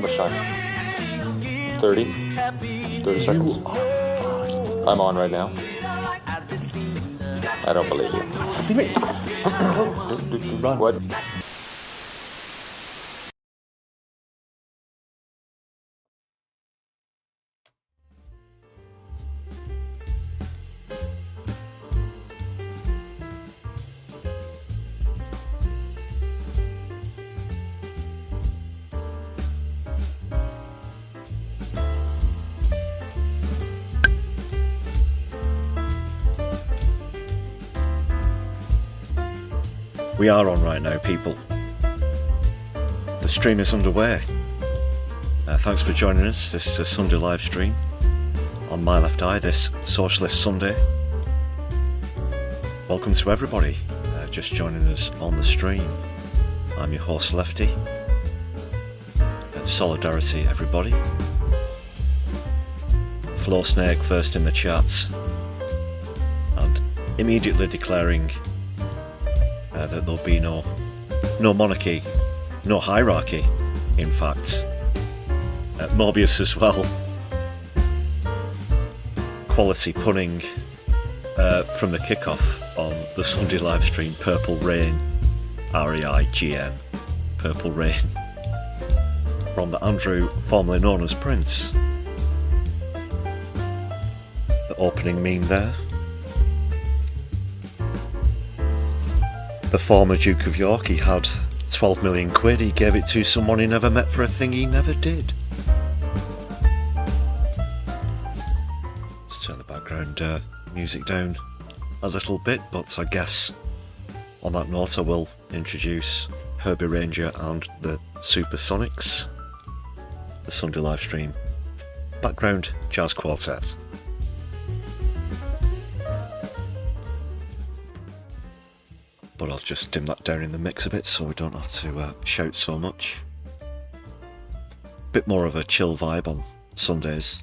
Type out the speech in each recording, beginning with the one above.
much time? 30? 30 seconds? I'm on right now. I don't believe you. Run. What? We are on right now, people. The stream is underway. Thanks for joining us. This is a Sunday live stream on my left eye, this Socialist Sunday. Welcome to everybody just joining us on the stream. I'm your host, Lefty. Solidarity, everybody. Flow Snake first in the chats, and immediately declaring that there'll be no monarchy, no hierarchy, in fact. Mobius as well. Quality punning from the kickoff on the Sunday live stream. Purple Rain, REIGN, Purple Rain. From the Andrew, formerly known as Prince. The opening meme there. The former Duke of York, he had 12 million quid, he gave it to someone he never met for a thing he never did. Let's turn the background music down a little bit, but I guess on that note I will introduce Herbie Ranger and the Supersonics, the Sunday live stream background jazz quartet. But I'll just dim that down in the mix a bit so we don't have to shout so much. Bit more of a chill vibe on Sundays.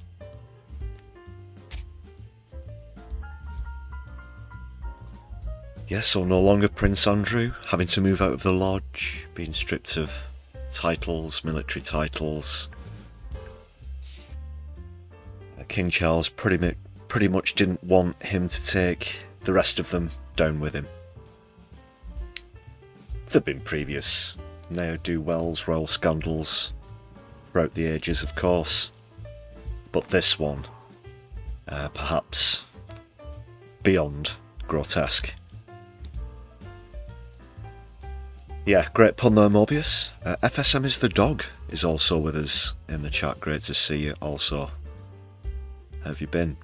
Yeah, so no longer Prince Andrew, having to move out of the lodge, being stripped of titles, military titles. King Charles pretty much didn't want him to take the rest of them down with him. There have been previous ne'er-do-wells, royal scandals throughout the ages, of course, but this one, perhaps beyond grotesque. Yeah, great pun there, Mobius. FSM is the dog is also with us in the chat. Great to see you also. How have you been?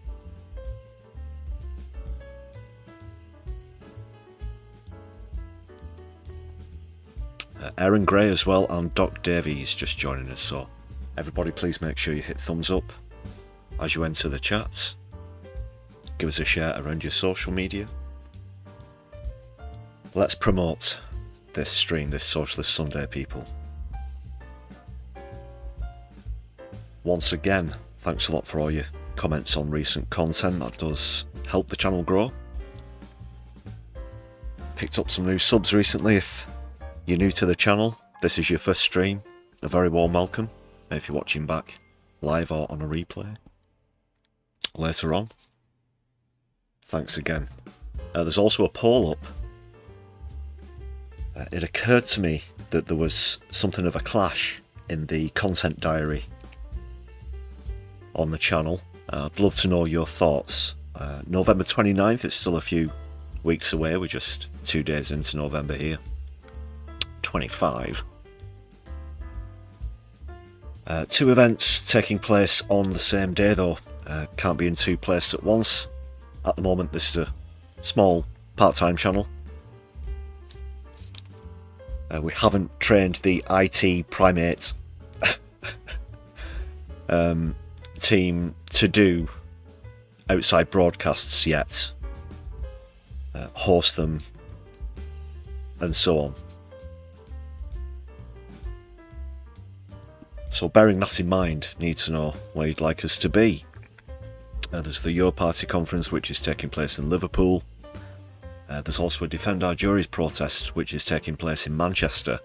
Aaron Gray as well, and Doc Davies just joining us, so everybody please make sure you hit thumbs up as you enter the chat. Give us a share around your social media. Let's promote this stream, this Socialist Sunday, people. Once again, thanks a lot for all your comments on recent content. That does help the channel grow. Picked up some new subs recently. If you're new to the channel, this is your first stream, a very warm welcome. If you're watching back live or on a replay later on, thanks again. There's also a poll up. It occurred to me that there was something of a clash in the content diary on the channel. I'd love to know your thoughts. November 29th, it's still a few weeks away. We're just 2 days into November here. 25. Two events taking place on the same day though. Can't be in two places at once. At the moment this is a small part-time channel. We haven't trained the IT primate team to do outside broadcasts yet. Host them and so on. So bearing that in mind, need to know where you'd like us to be. There's the Your Party conference, which is taking place in Liverpool. There's also a Defend Our Juries protest, which is taking place in Manchester.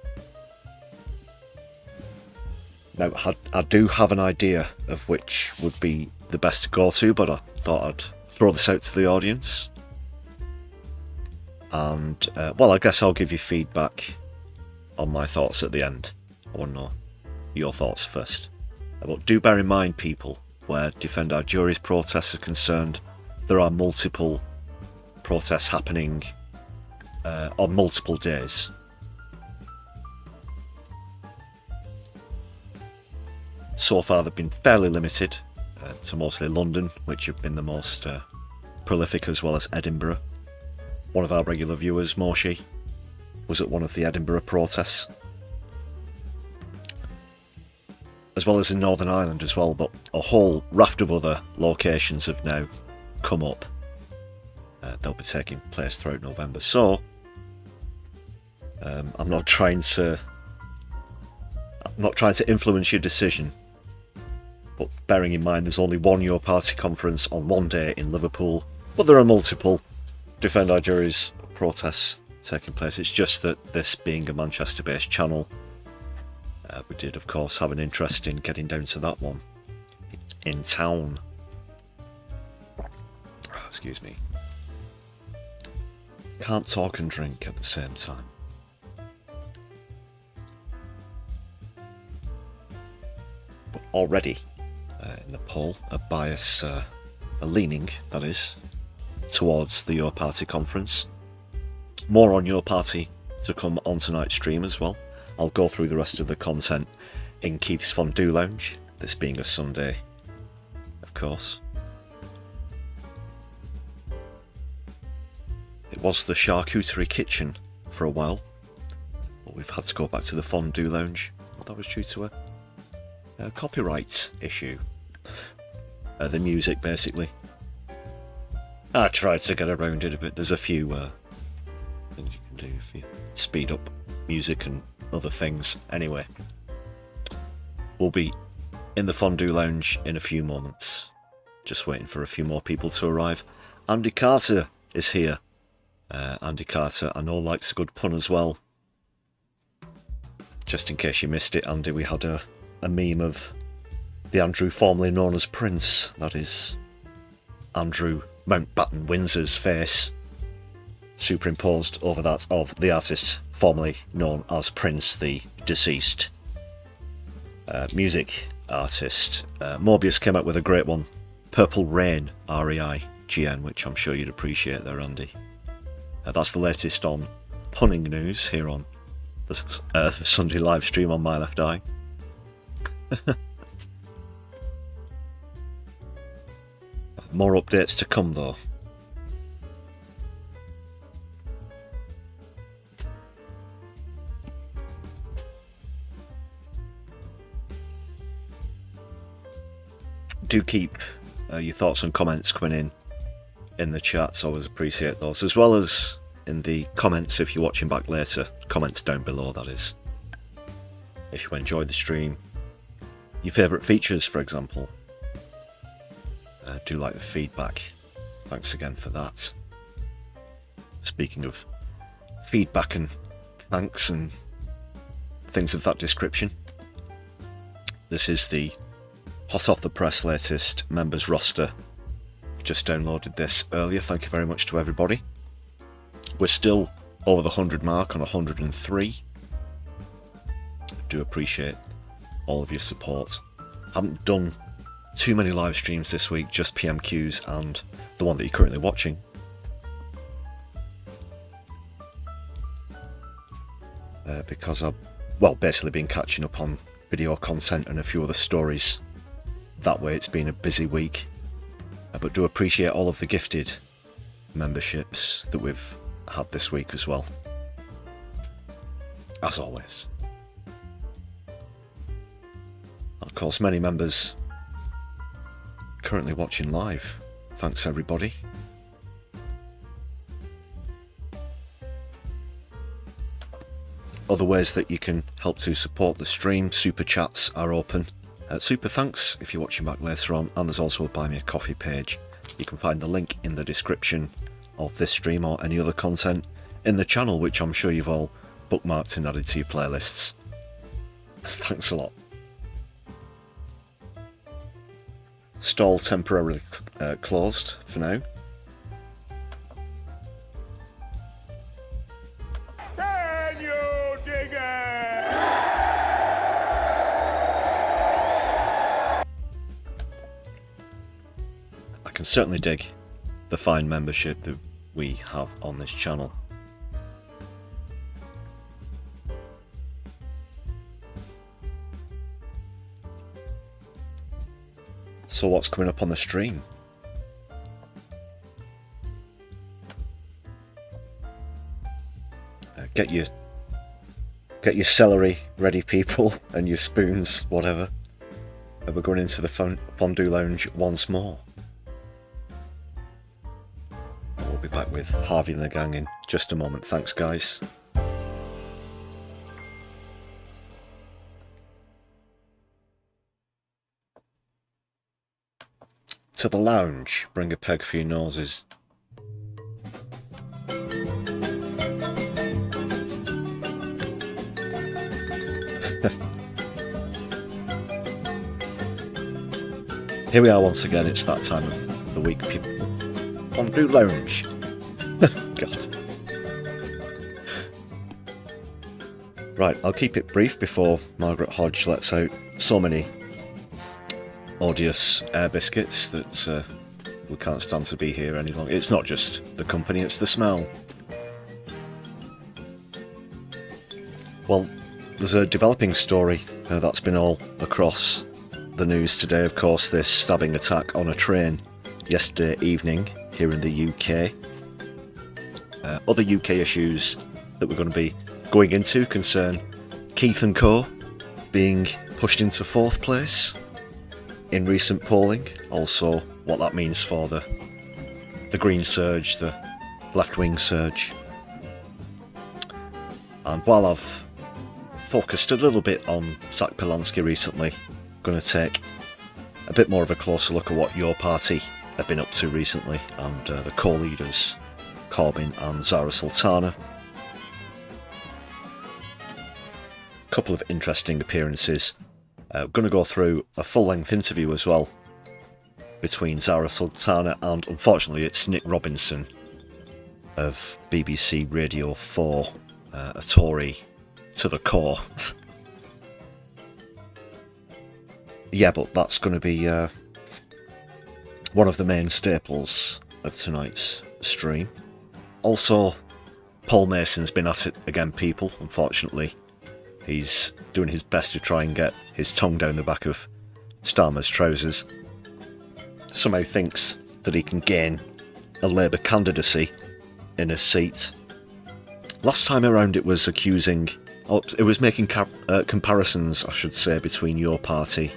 Now, I do have an idea of which would be the best to go to, but I thought I'd throw this out to the audience. And, well, I guess I'll give you feedback on my thoughts at the end. I want to know your thoughts first. But do bear in mind, people, where Defend Our Jury's protests are concerned, there are multiple protests happening on multiple days. So far they've been fairly limited to mostly London, which have been the most prolific, as well as Edinburgh. One of our regular viewers, Moshi, was at one of the Edinburgh protests, as well as in Northern Ireland as well, but a whole raft of other locations have now come up. They'll be taking place throughout November, so I'm not trying to influence your decision, but bearing in mind there's only one Your Party conference on one day in Liverpool, but there are multiple Defend Our Jury's protests taking place. It's just that this being a Manchester-based channel, we did of course have an interest in getting down to that one in town. Excuse me. Can't talk and drink at the same time. But already in the poll, a bias, a leaning, that is, towards the Your Party conference. More on Your Party to come on tonight's stream as well. I'll go through the rest of the content in Keith's Fondue Lounge, this being a Sunday, of course. It was the charcuterie kitchen for a while, but we've had to go back to the Fondue Lounge. Well, that was due to a copyright issue. The music, basically. I tried to get around it a bit. There's a few things you can do if you speed up music and other things. Anyway, we'll be in the Fondue Lounge in a few moments. Just waiting for a few more people to arrive. Andy Carter is here. Andy Carter, I know, likes a good pun as well. Just in case you missed it, Andy, we had a meme of the Andrew formerly known as Prince, that is Andrew Mountbatten Windsor's face, superimposed over that of the artist formerly known as Prince, the deceased music artist. Mobius came up with a great one, Purple Rain, R-E-I-G-N, which I'm sure you'd appreciate there, Andy. That's the latest on punning news here on the Sunday live stream on My Left Eye. More updates to come though. Do keep your thoughts and comments coming in the chats. I always appreciate those, as well as in the comments if you're watching back later. Comments down below, that is. If you enjoyed the stream, your favourite features, for example. Do like the feedback. Thanks again for that. Speaking of feedback and thanks and things of that description, this is the hot off the press latest members roster. Just downloaded this earlier. Thank you very much to everybody. We're still over the 100 mark, on 103. Do appreciate all of your support. Haven't done too many live streams this week, just PMQs and the one that you're currently watching. Because I've, well, basically been catching up on video content and a few other stories. That way it's been a busy week. But do appreciate all of the gifted memberships that we've had this week as well. As always. Of course, many members currently watching live. Thanks everybody. Other ways that you can help to support the stream, super chats are open. Super thanks if you're watching back later on, and there's also a Buy Me a Coffee page. You can find the link in the description of this stream or any other content in the channel, which I'm sure you've all bookmarked and added to your playlists. Thanks a lot. Stall temporarily closed for now. Can you dig it? I can certainly dig the fine membership that we have on this channel. So what's coming up on the stream? Get your celery ready, people, and your spoons, whatever. And we're going into the Fondue Lounge once more. And we'll be back with Harvey and the gang in just a moment. Thanks, guys. To the lounge, bring a peg for your noses. Here we are once again, it's that time of the week, people. Fondue Lounge. God. Right, I'll keep it brief before Margaret Hodge lets out so many odious air biscuits that we can't stand to be here any longer. It's not just the company, it's the smell. Well, there's a developing story that's been all across the news today. Of course, this stabbing attack on a train yesterday evening here in the UK. Other UK issues that we're going to be going into concern Keith & Co being pushed into 4th place in recent polling. Also what that means for the Green surge, the left-wing surge. And while I've focused a little bit on Zach Polanski recently, I'm going to take a bit more of a closer look at what your party have been up to recently, and the co-leaders Corbyn and Zara Sultana. A couple of interesting appearances. We're going to go through a full-length interview as well between Zara Sultana and, unfortunately, it's Nick Robinson of BBC Radio 4, a Tory to the core. Yeah, but that's going to be one of the main staples of tonight's stream. Also, Paul Mason's been at it again, people. Unfortunately, he's doing his best to try and get his tongue down the back of Starmer's trousers. Somehow thinks that he can gain a Labour candidacy in a seat. Last time around it was accusing... Oh, it was making comparisons, I should say, between your party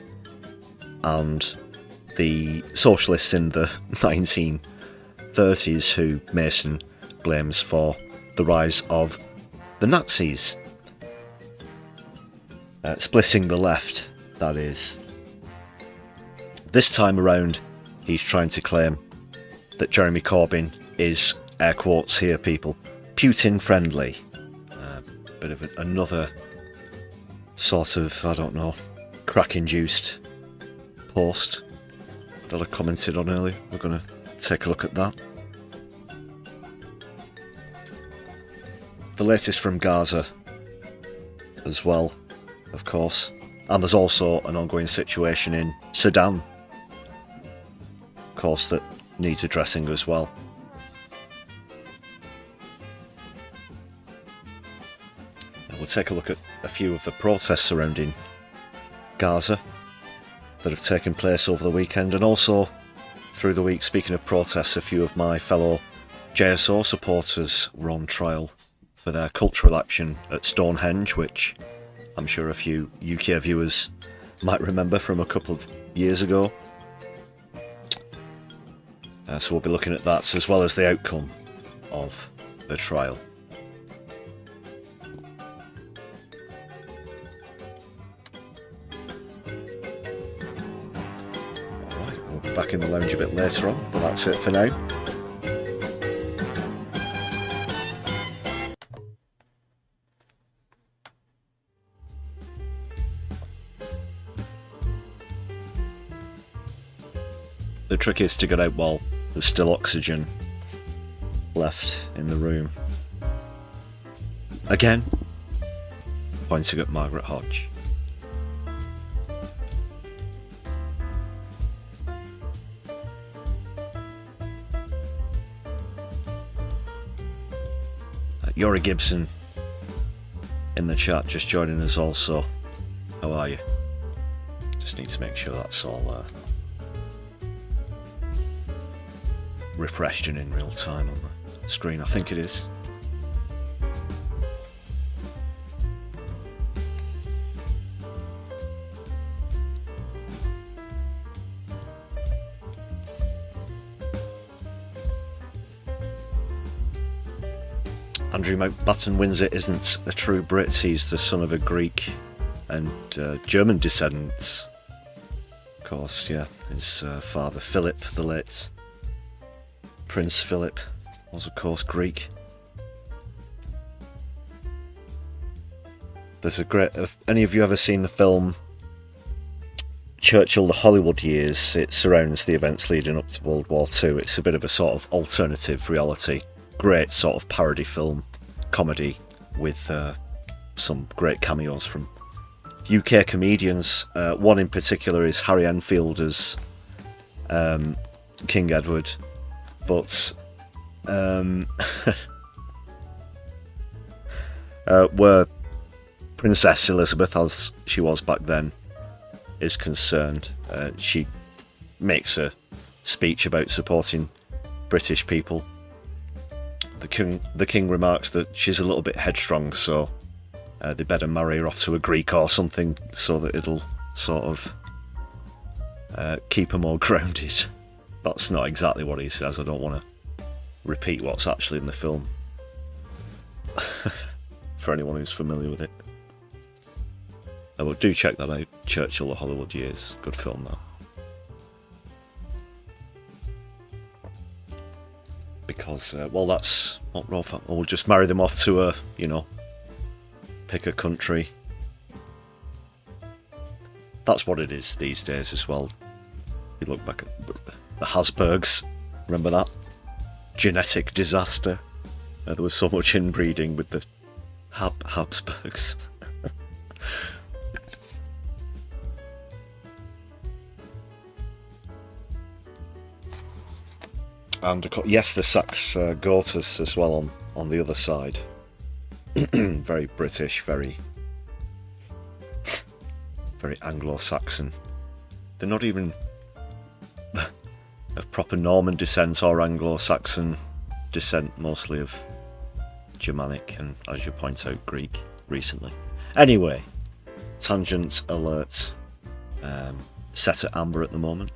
and the socialists in the 1930s who Mason blames for the rise of the Nazis. Splitting the left, that is. This time around, he's trying to claim that Jeremy Corbyn is, air quotes here, people, Putin friendly. Bit of another sort of, I don't know, crack-induced post that I commented on earlier. We're going to take a look at that. The latest from Gaza as well, of course. And there's also an ongoing situation in Sudan, of course, that needs addressing as well. And we'll take a look at a few of the protests surrounding Gaza that have taken place over the weekend, and also through the week, speaking of protests, a few of my fellow JSO supporters were on trial for their cultural action at Stonehenge, which I'm sure a few UK viewers might remember from a couple of years ago. So we'll be looking at that, as well as the outcome of the trial. Alright, we'll be back in the lounge a bit later on, but that's it for now. The trick is to get out while there's still oxygen left in the room. Again, pointing at Margaret Hodge. Yori Gibson in the chat, just joining us also. How are you? Just need to make sure that's all refreshed and in real time on the screen. I think it is. Andrew Mountbatten-Windsor isn't a true Brit. He's the son of a Greek and German descendants. Of course, yeah. His father, Philip, the late Prince Philip, was of course Greek. There's a great... Have any of you ever seen the film Churchill, the Hollywood Years? It surrounds the events leading up to World War II. It's a bit of a sort of alternative reality. Great sort of parody film, comedy, with some great cameos from UK comedians. One in particular is Harry Enfield as King Edward, but where Princess Elizabeth, as she was back then, is concerned, she makes a speech about supporting British people. The king remarks that she's a little bit headstrong, so they better marry her off to a Greek or something, so that it'll sort of keep her more grounded. That's not exactly what he says. I don't want to repeat what's actually in the film for anyone who's familiar with it. Well, do check that out. Churchill, the Hollywood Years. Good film, though. Because, well, that's not rough. We'll just marry them off to a, you know, pick a country. That's what it is these days as well. You look back at the Habsburgs, remember that? Genetic disaster. There was so much inbreeding with the Habsburgs. And yes, the Saxe-Gotha as well on the other side. Very British, very Anglo-Saxon. They're not even of proper Norman descent or Anglo-Saxon descent, mostly of Germanic and, as you point out, Greek recently. Anyway, tangent alert. Set at amber at the moment.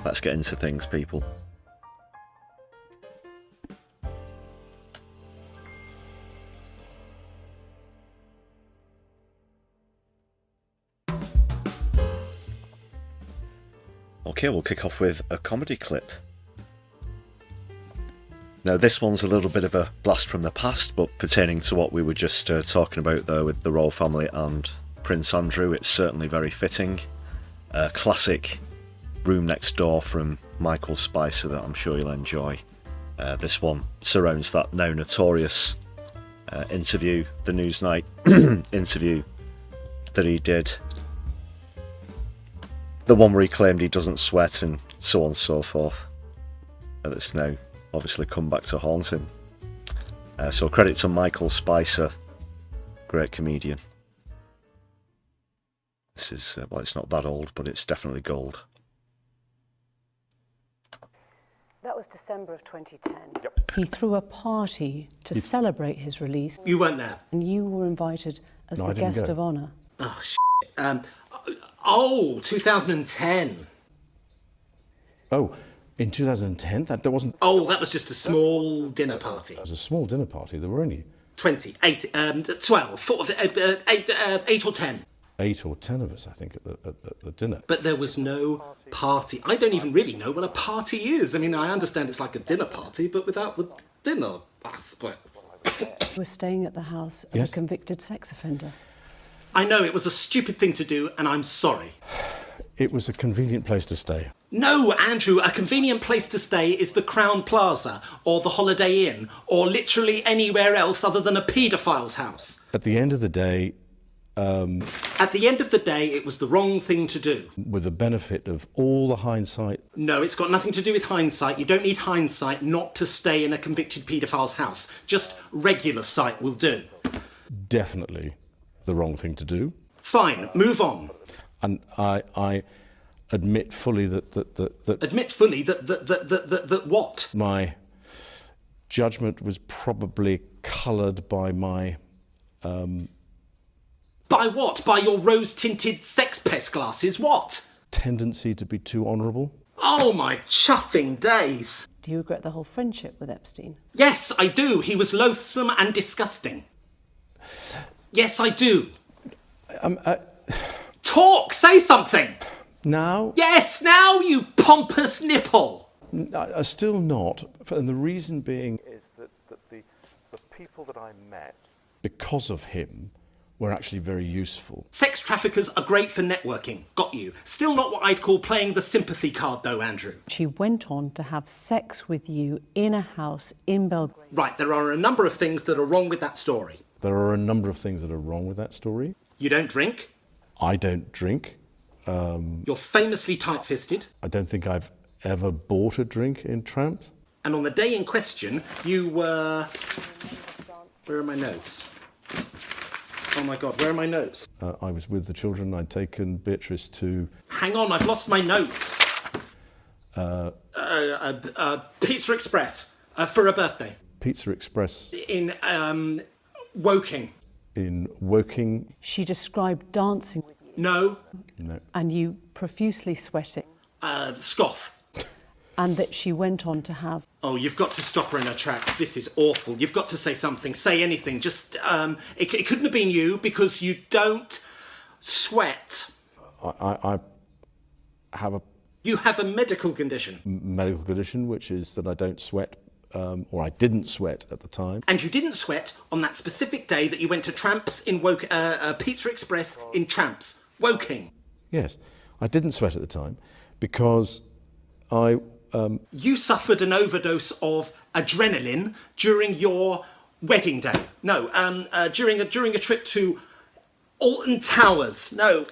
Let's get into things, people. Okay, we'll kick off with a comedy clip. Now, this one's a little bit of a blast from the past, but pertaining to what we were just talking about there with the royal family and Prince Andrew, it's certainly very fitting. A classic Room Next Door from Michael Spicer that I'm sure you'll enjoy. This one surrounds that now notorious interview, the Newsnight interview that he did. The one where he claimed he doesn't sweat and so on and so forth. And it's now obviously come back to haunt him. So credit to Michael Spicer, great comedian. This is, well, it's not that old, but it's definitely gold. That was December of 2010. Yep. He threw a party to celebrate his release. You weren't there. And you were invited as the guest of honour. Oh, shit. 2010. Oh, in 2010? That wasn't... Oh, that was just a small dinner party. It was a small dinner party. There were only... 20, 8, 12, 8 or 10. 8 or 10 of us, I think, at the dinner. But there was no party. I don't even really know what a party is. I mean, I understand it's like a dinner party, but without the dinner aspect. You were staying at the house of Yes. a convicted sex offender. I know it was a stupid thing to do, and I'm sorry. It was a convenient place to stay. No, Andrew, a convenient place to stay is the Crown Plaza or the Holiday Inn or literally anywhere else other than a paedophile's house. At the end of the day, At the end of the day, it was the wrong thing to do. with the benefit of all the hindsight, No, it's got nothing to do with hindsight. You don't need hindsight not to stay in a convicted paedophile's house. Just regular sight will do. definitely the wrong thing to do. Fine, move on. And I admit fully that Admit fully that what? my judgment was probably coloured by my By what? By your rose-tinted sex pest glasses? What? tendency to be too honourable. Oh, my chuffing days. Do you regret the whole friendship with Epstein? Yes, I do. He was loathsome and disgusting. Yes, I do. Talk! Say something! Now, Yes, now, you pompous nipple! still not, and the reason being is that the people that I met, because of him, were actually very useful. Sex traffickers are great for networking. Got you. Still not what I'd call playing the sympathy card, though, Andrew. She went on to have sex with you in a house in Belgrade. Right, there are a number of things that are wrong with that story. There are a number of things that are wrong with that story. You don't drink. I don't drink. You're famously tight-fisted. I don't think I've ever bought a drink in Tramps. And on the day in question, you were... Where are my notes? Oh my God, where are my notes? I was with the children. I'd taken Beatrice to... Hang on, I've lost my notes. Pizza Express for a birthday Pizza Express in Woking. in Woking. She described dancing with you No, No. and you profusely sweating, scoff. and that she went on to have... Oh, you've got to stop her in her tracks. This is awful. You've got to say something. Say anything. Just, it couldn't have been you because you don't sweat. I have a You have a medical condition. medical condition, which is that I don't sweat, or I didn't sweat at the time. And you didn't sweat on that specific day that you went to Tramps in Pizza Express in Tramps, Woking. Yes, I didn't sweat at the time because I... You suffered an overdose of adrenaline during your wedding day. No, during a trip to Alton Towers. No,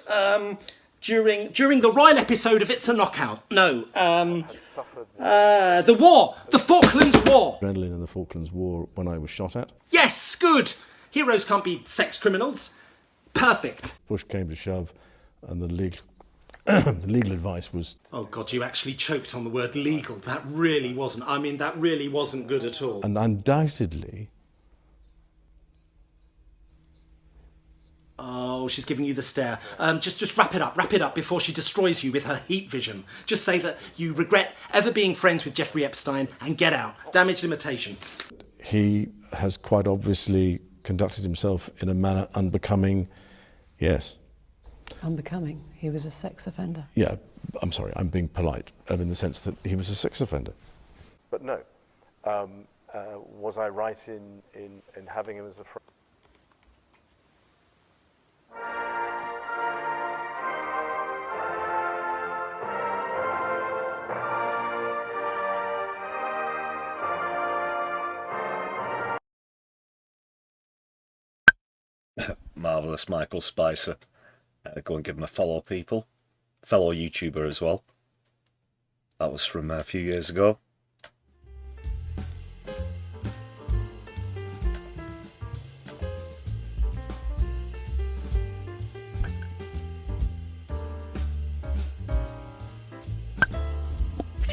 during the Royal episode of It's a Knockout. No, the war, the Falklands War. adrenaline in the Falklands War when I was shot at. Yes, good. Heroes can't be sex criminals. Perfect. Push came to shove, and the legal advice was... Oh God, you actually choked on the word legal. That really wasn't good at all. And undoubtedly, Oh, she's giving you the stare. Just wrap it up before she destroys you with her heat vision. Just say that you regret ever being friends with Jeffrey Epstein and get out. Damage limitation. he has quite obviously conducted himself in a manner unbecoming, yes. Unbecoming. He was a sex offender. Yeah, I'm sorry, I'm being polite, in the sense that he was a sex offender. But no, was I right in having him as a friend? Marvellous Michael Spicer. Go and give him a follow, people. Fellow YouTuber as well. That was from a few years ago.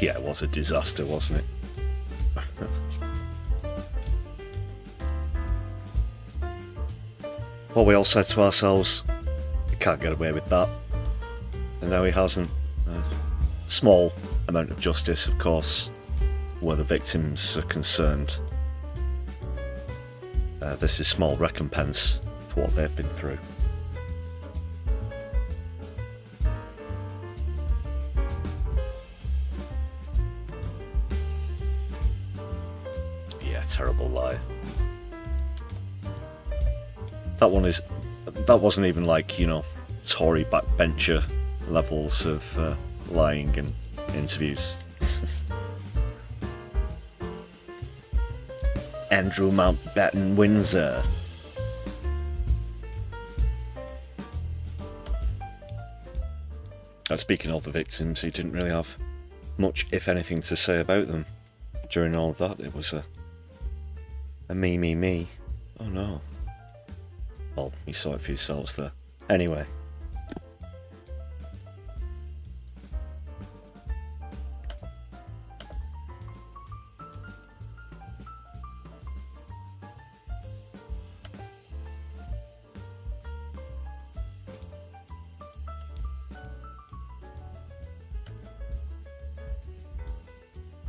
Yeah, it was a disaster, wasn't it? Well, we all said to ourselves, he can't get away with that. And now he hasn't. Small amount of justice, of course, where the victims are concerned. This is small recompense for what they've been through. Yeah, terrible lie. That wasn't even like, you know, Tory backbencher levels of lying, and interviews. Andrew Mountbatten Windsor. Speaking of the victims, he didn't really have much, if anything, to say about them during all of that. It was a me. Oh no. Well, you saw it for yourselves there. Anyway.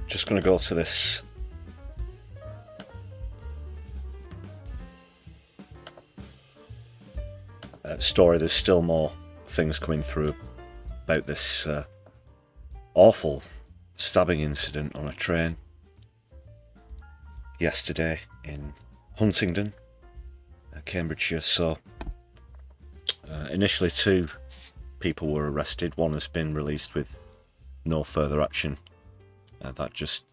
Just going to go to this story. There's still more things coming through about this awful stabbing incident on a train yesterday in Huntingdon, Cambridgeshire. So initially 2 people were arrested. One has been released with no further action. That just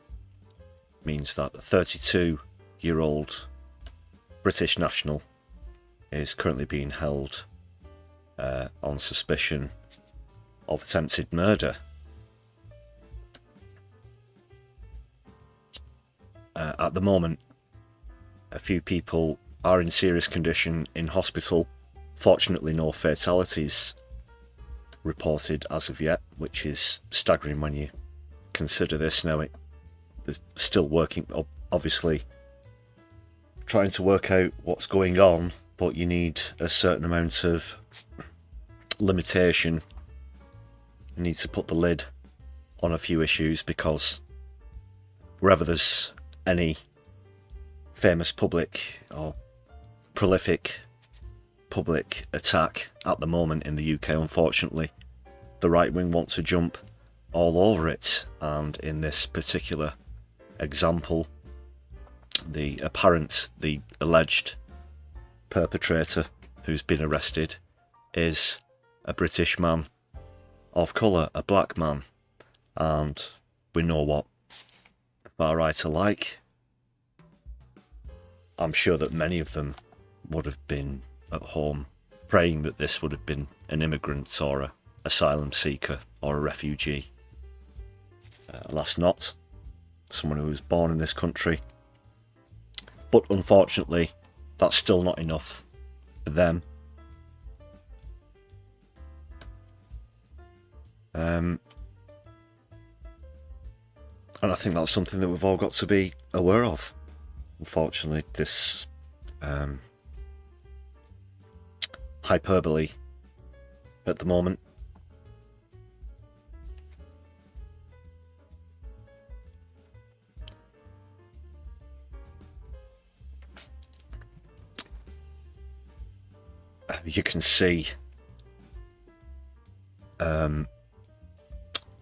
means that a 32-year-old British national is currently being held on suspicion of attempted murder. At the moment, a few people are in serious condition in hospital. Fortunately, no fatalities reported as of yet, which is staggering when you consider this. Now they're still working, obviously trying to work out what's going on, but you need a certain amount of limitation. You need to put the lid on a few issues, because wherever there's any famous public or prolific public attack at the moment in the UK, unfortunately, the right wing wants to jump all over it. And in this particular example, the alleged perpetrator who's been arrested is a British man of colour, a black man, and we know what the far right are like. I'm sure that many of them would have been at home praying that this would have been an immigrant or an asylum seeker or a refugee. Alas not, someone who was born in this country. But unfortunately, that's still not enough for them. And I think that's something that we've all got to be aware of. Unfortunately, this hyperbole at the moment. You can see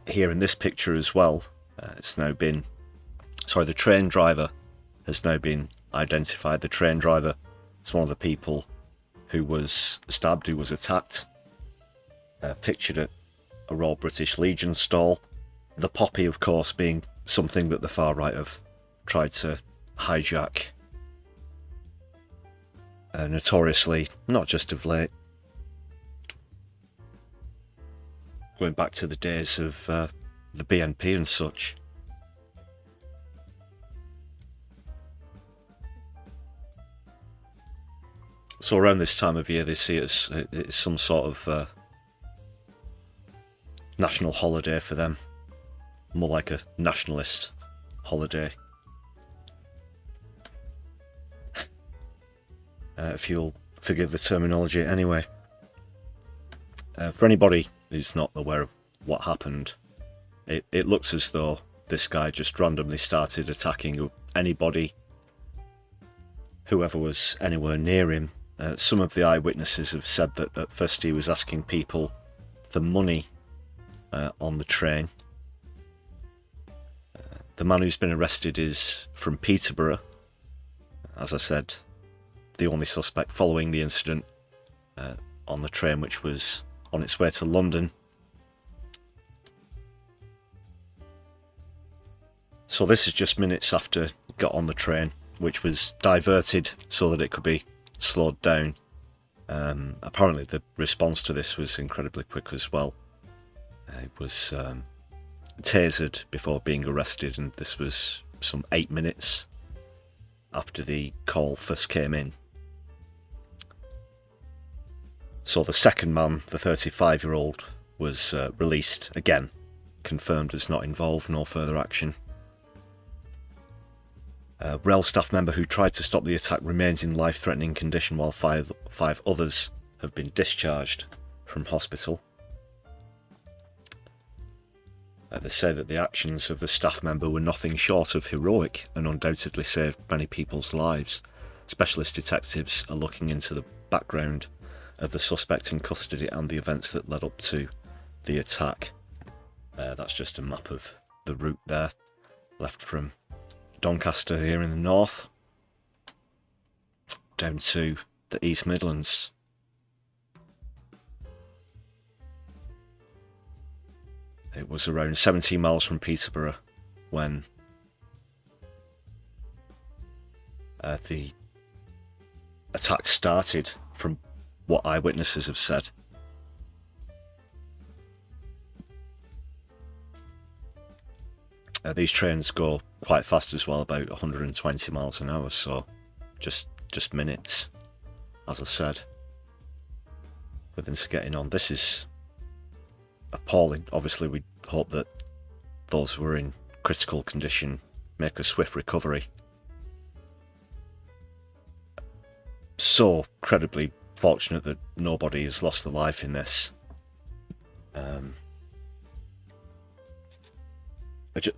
here in this picture as well, it's now been, the train driver has now been identified. The train driver is one of the people who was stabbed, who was attacked, pictured at a Royal British Legion stall. The poppy, of course, being something that the far right have tried to hijack notoriously, not just of late, going back to the days of the BNP and such. So around this time of year they see it as it's some sort of national holiday for them, more like a nationalist holiday. If you'll forgive the terminology anyway. For anybody who's not aware of what happened, it looks as though this guy just randomly started attacking anybody, whoever was anywhere near him. Some of the eyewitnesses have said that at first he was asking people for money on the train. The man who's been arrested is from Peterborough, as I said, the only suspect following the incident on the train, which was on its way to London. So this is just minutes after it got on the train, which was diverted so that it could be slowed down. Apparently the response to this was incredibly quick as well. It was tasered before being arrested, and this was some 8 minutes after the call first came in. So the second man, the 35-year-old, was released again, confirmed as not involved, no further action. A rail staff member who tried to stop the attack remains in life-threatening condition, while five others have been discharged from hospital. They say that the actions of the staff member were nothing short of heroic and undoubtedly saved many people's lives. Specialist detectives are looking into the background of the suspect in custody and the events that led up to the attack. That's just a map of the route there, left from Doncaster here in the north, down to the East Midlands. It was around 17 miles from Peterborough when the attack started, from what eyewitnesses have said. These trains go quite fast as well, about 120 miles an hour, so just minutes, as I said, with them getting on. This is appalling. Obviously, we hope that those who are in critical condition make a swift recovery. So incredibly fortunate that nobody has lost their life in this.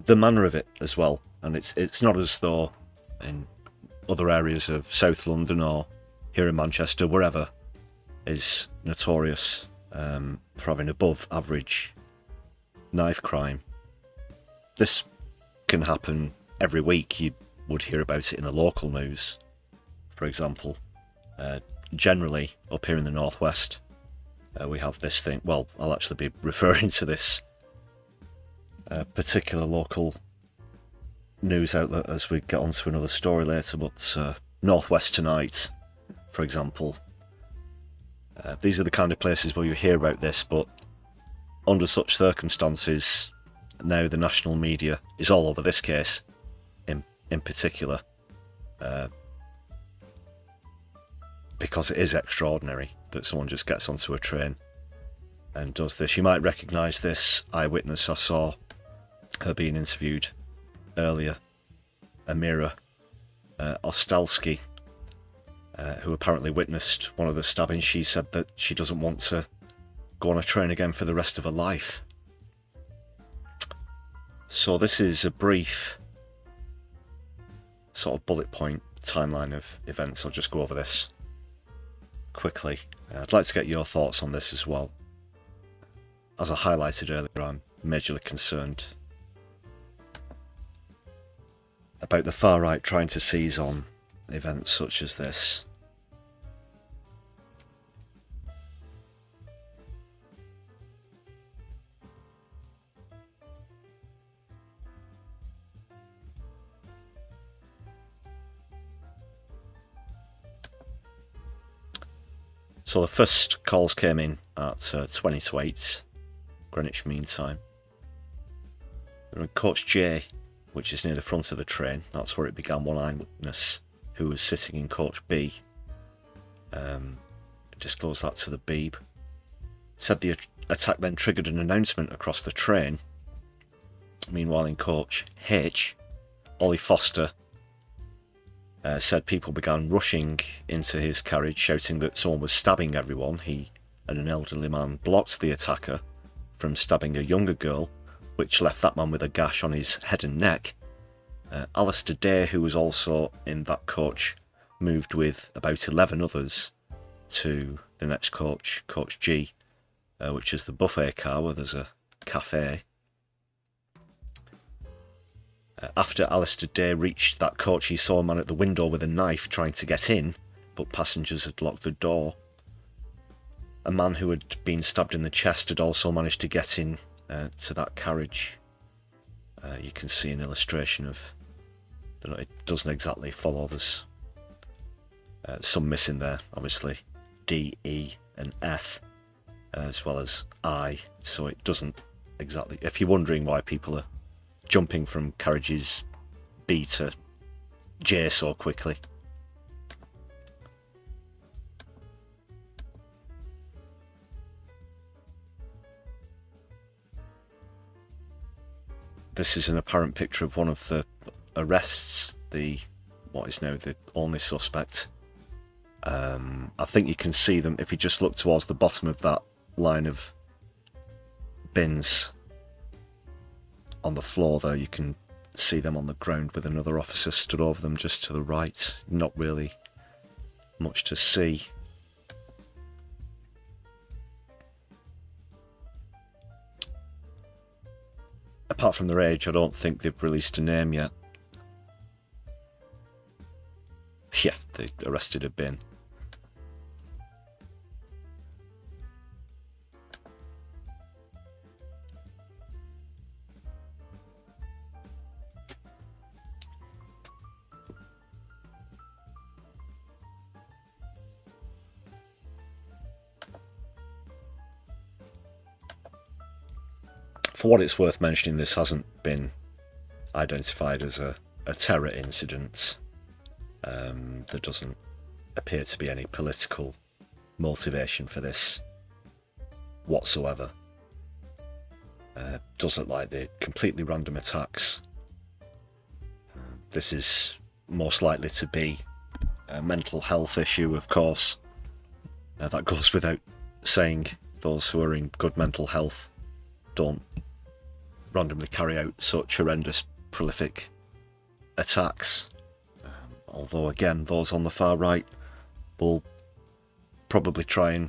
The manner of it as well, and it's not as though in other areas of South London or here in Manchester, wherever, is notorious for having above average knife crime. This can happen every week. You would hear about it in the local news, for example. Generally up here in the northwest, we have this thing. Well, I'll actually be referring to this particular local news outlet as we get onto another story later, but Northwest Tonight, for example, these are the kind of places where you hear about this, but under such circumstances, now the national media is all over this case in particular, because it is extraordinary that someone just gets onto a train and does this. You might recognise this eyewitness. I saw her being interviewed earlier, Amira Ostalski, who apparently witnessed one of the stabbings. She said that she doesn't want to go on a train again for the rest of her life. So this is a brief sort of bullet point timeline of events. I'll just go over this quickly. I'd like to get your thoughts on this as well. As I highlighted earlier, I'm majorly concerned about the far right trying to seize on events such as this. So the first calls came in at 20 to 8 Greenwich Mean Time. They're in Coach J, which is near the front of the train. That's where it began. One eyewitness who was sitting in Coach B disclosed that to the Beeb. Said the attack then triggered an announcement across the train. Meanwhile, in Coach H, Ollie Foster said people began rushing into his carriage, shouting that someone was stabbing everyone. He and an elderly man blocked the attacker from stabbing a younger girl, which left that man with a gash on his head and neck. Alistair Day, who was also in that coach, moved with about 11 others to the next coach, Coach G, which is the buffet car where there's a cafe. After Alistair Day reached that coach, he saw a man at the window with a knife trying to get in, but passengers had locked the door. A man who had been stabbed in the chest had also managed to get in to that carriage. you can see an illustration of that it doesn't exactly follow. There's some missing there, obviously D, E and F, as well as I, so it doesn't exactly, if you're wondering why people are jumping from carriages B to J so quickly. This is an apparent picture of one of the arrests, what is now the only suspect. I think you can see them if you just look towards the bottom of that line of bins on the floor there. You can see them on the ground with another officer stood over them just to the right. Not really much to see. Apart from their age, I don't think they've released a name yet. Yeah, they arrested a bin. For what it's worth mentioning, this hasn't been identified as a terror incident. There doesn't appear to be any political motivation for this whatsoever. Does look like they're completely random attacks. This is most likely to be a mental health issue, of course. That goes without saying. Those who are in good mental health don't randomly carry out such horrendous, prolific attacks. Although again, those on the far right will probably try and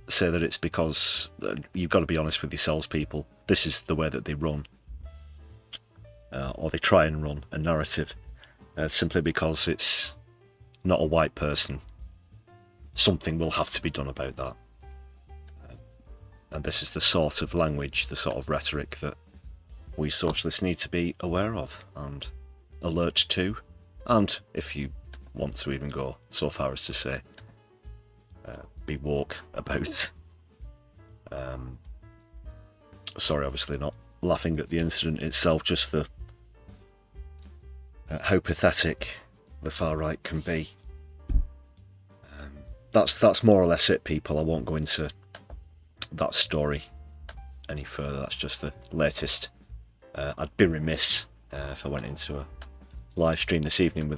say that it's because you've got to be honest with yourselves, people. This is the way that they run, or they try and run a narrative, simply because it's not a white person. Something will have to be done about that. And this is the sort of language, the sort of rhetoric that we socialists need to be aware of and alert to. And if you want to even go so far as to say, be woke about. Sorry, obviously not laughing at the incident itself, just the how pathetic the far right can be. That's more or less it, people. I won't go into that story any further. That's just the latest. I'd be remiss if I went into a live stream this evening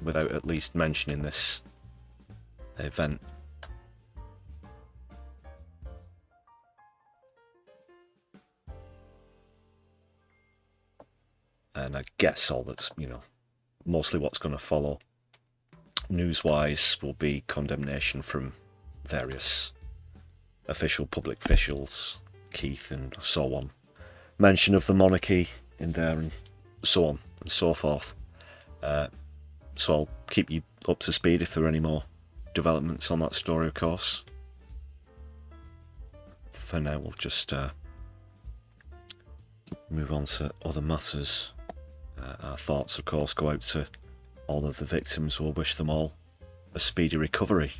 without at least mentioning this event. And I guess all that's, mostly what's going to follow news-wise will be condemnation from various public officials, Keith and so on. Mention of the monarchy in there and so on and so forth. So I'll keep you up to speed if there are any more developments on that story, of course. For now, we'll just move on to other matters. Our thoughts, of course, go out to all of the victims. We'll wish them all a speedy recovery.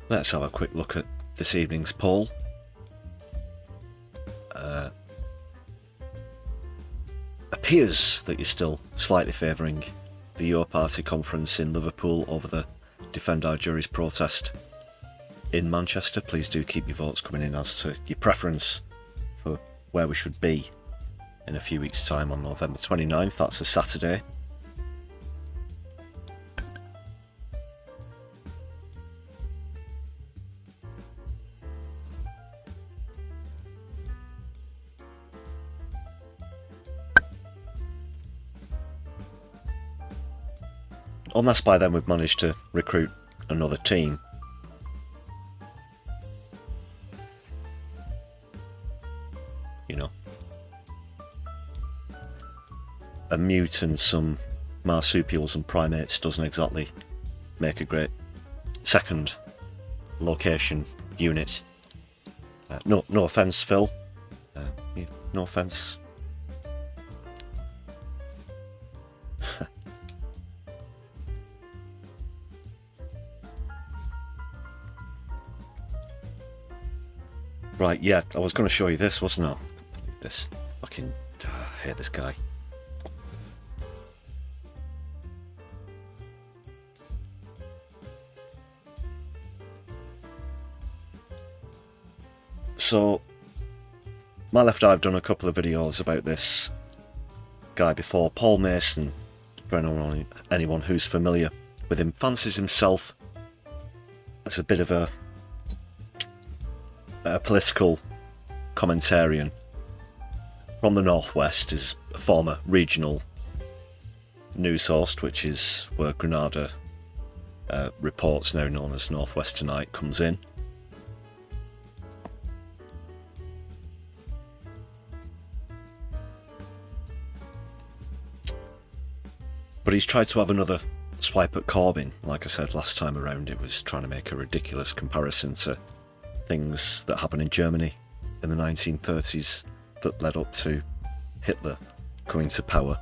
Let's have a quick look at this evening's poll. Appears that you're still slightly favouring the Your Party conference in Liverpool over the Defend Our Juries protest in Manchester. Please do keep your votes coming in as to your preference for where we should be in a few weeks' time on November 29th. That's a Saturday. Unless by then we've managed to recruit another team. a mute and some marsupials and primates doesn't exactly make a great second location unit. No offence, Phil. No offence. Right, yeah, I was going to show you this, wasn't I? This fucking... I hate this guy. So, my left eye, I've done a couple of videos about this guy before. Paul Mason, for anyone who's familiar with him, fancies himself as a bit of a political commentarian from the Northwest. Is a former regional news host, which is where Granada Reports, now known as Northwest Tonight, comes in. But he's tried to have another swipe at Corbyn. Like I said last time around, it was trying to make a ridiculous comparison to things that happened in Germany in the 1930s that led up to Hitler coming to power.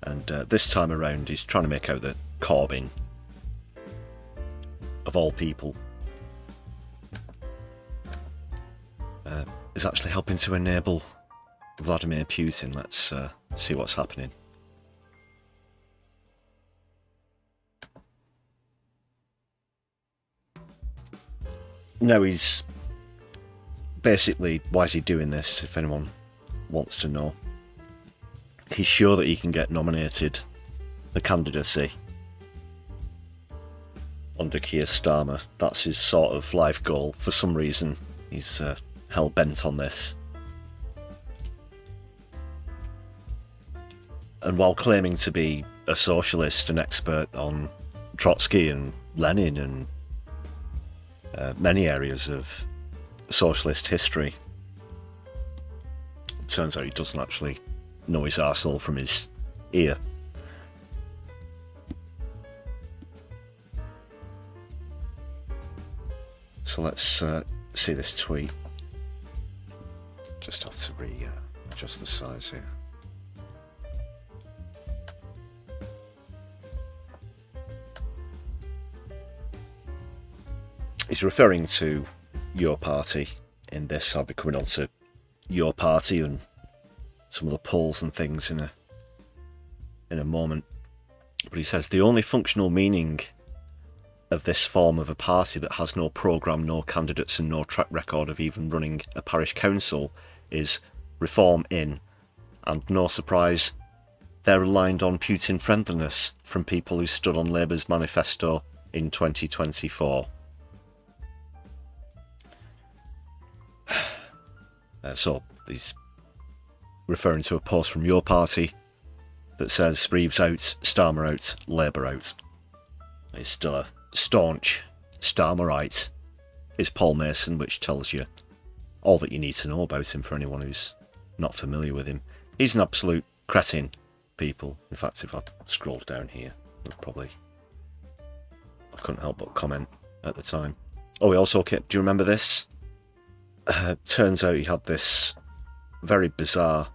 And this time around, he's trying to make out that Corbyn, of all people, is actually helping to enable Vladimir Putin. Let's see what's happening. No, he's basically, why is he doing this, if anyone wants to know? He's sure that he can get nominated the candidacy under Keir Starmer. That's his sort of life goal. For some reason, he's hell-bent on this. And while claiming to be a socialist, an expert on Trotsky and Lenin and many areas of socialist history, it turns out he doesn't actually know his arsehole from his ear. So let's see this tweet. Just have to adjust the size here. He's referring to your party in this. I'll be coming on to your party and some of the polls and things in a moment. But he says the only functional meaning of this form of a party that has no programme, no candidates and no track record of even running a parish council is reform in, and no surprise, they're aligned on Putin friendliness from people who stood on Labour's manifesto in 2024. So he's referring to a post from your party that says Reeves out, Starmer out, Labour out. He's still a staunch Starmerite, is Paul Mason, which tells you all that you need to know about him for anyone who's not familiar with him. He's an absolute cretin, people. In fact, if I scrolled down here, I couldn't help but comment at the time. Oh, he also kept, do you remember this? Turns out he had this very bizarre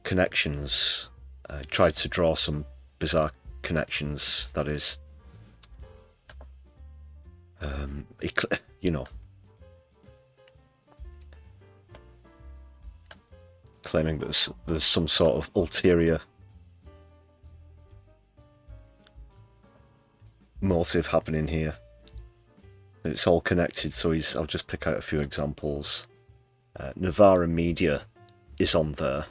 connections. Tried to draw some bizarre connections, that is. Claiming that there's some sort of ulterior motive happening here. It's all connected, so I'll just pick out a few examples. Navarra Media is on there,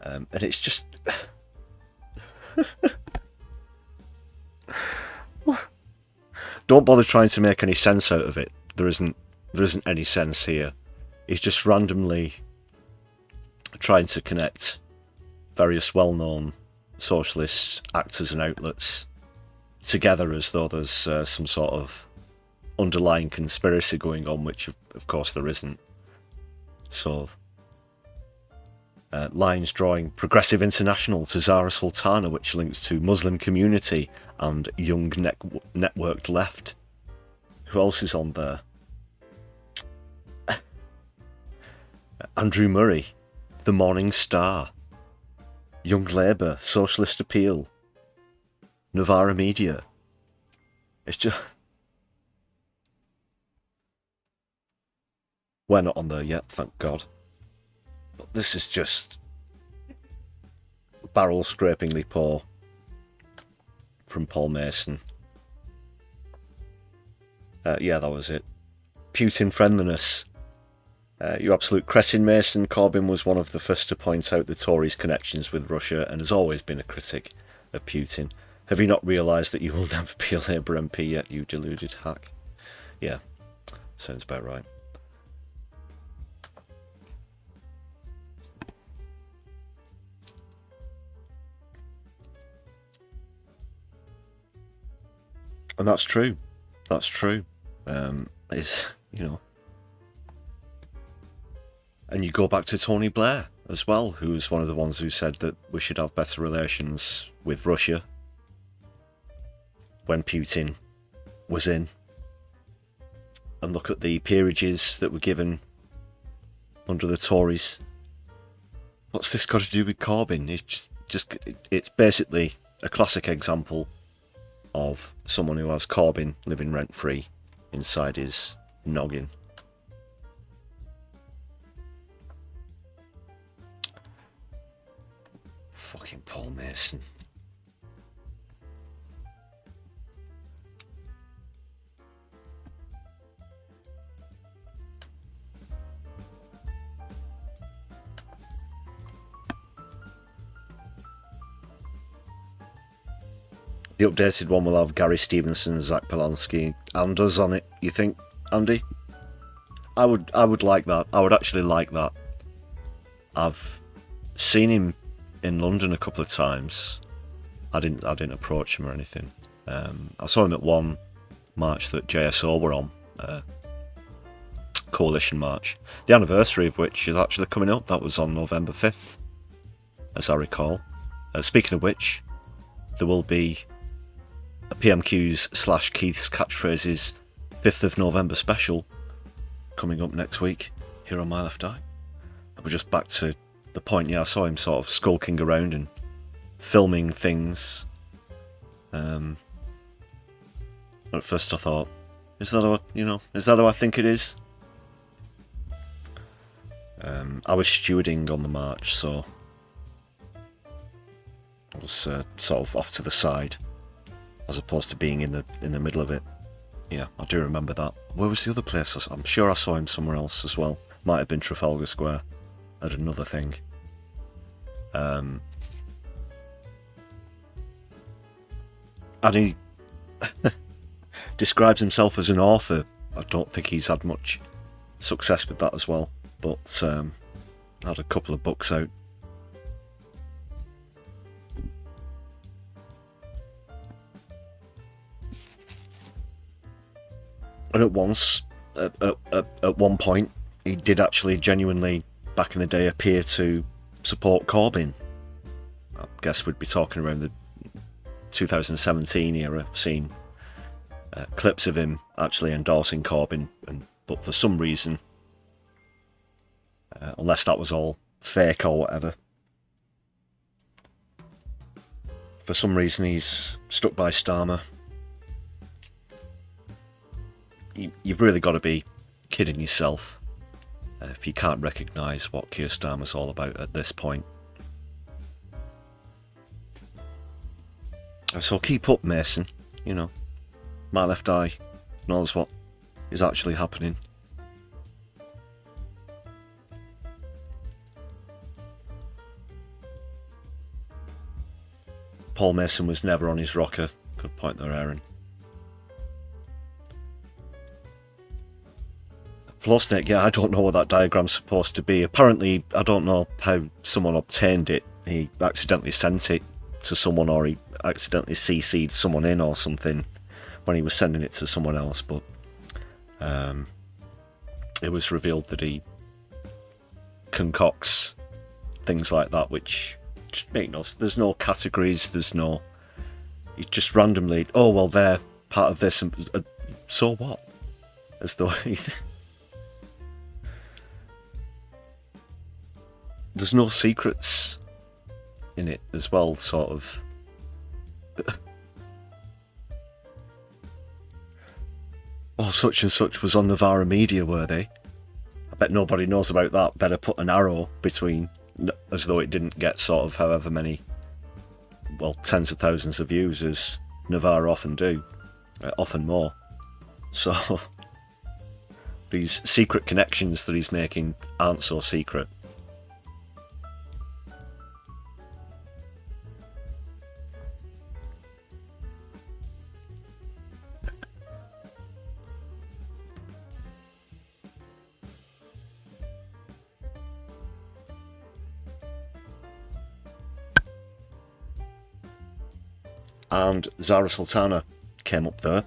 and it's just don't bother trying to make any sense out of it. There isn't any sense here. He's just randomly trying to connect various well-known socialist actors and outlets together as though there's some sort of underlying conspiracy going on, which of course there isn't. So lines drawing Progressive International to Zara Sultana, which links to Muslim Community and Young Networked Left. Who else is on there? Andrew Murray, The Morning Star, Young Labour, Socialist Appeal, Novara Media. It's just... We're not on there yet, thank God. But this is just barrel-scrapingly poor from Paul Mason. Yeah, that was it. Putin friendliness. You absolute cretin, Mason. Corbyn was one of the first to point out the Tories' connections with Russia and has always been a critic of Putin. Have you not realised that you will never be a Labour MP yet, you deluded hack? Yeah, sounds about right. And that's true. That's true. It's, you know... And you go back to Tony Blair as well, who was one of the ones who said that we should have better relations with Russia when Putin was in. And look at the peerages that were given under the Tories. What's this got to do with Corbyn? It's basically a classic example of someone who has Corbyn living rent-free inside his noggin. Fucking Paul Mason. The updated one will have Gary Stevenson, Zach Polanski, and us on it. You think, Andy? I would like that. I would actually like that. I've seen him in London a couple of times. I didn't approach him or anything. I saw him at one march that JSO were on, coalition march, the anniversary of which is actually coming up. That was on November 5th, as I recall. Speaking of which, there will be a PMQ's / Keith's Catchphrases 5th of November special coming up next week here on My Left Eye. We're just back to the point. Yeah, I saw him sort of skulking around and filming things. At first I thought, is that how I think it is? I was stewarding on the march, so I was sort of off to the side, as opposed to being in the middle of it. Yeah, I do remember that. Where was the other place? I'm sure I saw him somewhere else as well. Might have been Trafalgar Square at another thing. And he describes himself as an author. I don't think he's had much success with that as well, but had a couple of books out. And at one point, he did actually genuinely, back in the day, appear to support Corbyn. I guess we'd be talking around the 2017 era, seeing clips of him actually endorsing Corbyn, but for some reason, unless that was all fake or whatever, for some reason he's stuck by Starmer. You've really got to be kidding yourself if you can't recognise what Keir Starmer's all about at this point. So keep up, Mason. You know, My Left Eye knows what is actually happening. Paul Mason was never on his rocker. Good point there, Aaron. Flosnick, yeah, I don't know what that diagram's supposed to be. Apparently, I don't know how someone obtained it. He accidentally sent it to someone, or he accidentally CC'd someone in or something when he was sending it to someone else, but it was revealed that he concocts things like that, which just make no sense. There's no categories, there's no... You just randomly, oh, well, they're part of this, and so what? As though... There's no secrets in it as well, sort of. Oh, such and such was on Novara Media, were they? I bet nobody knows about that. Better put an arrow between, as though it didn't get sort of however many, well, tens of thousands of views as Novara often do, often more. So, these secret connections that he's making aren't so secret. And Zara Sultana came up there.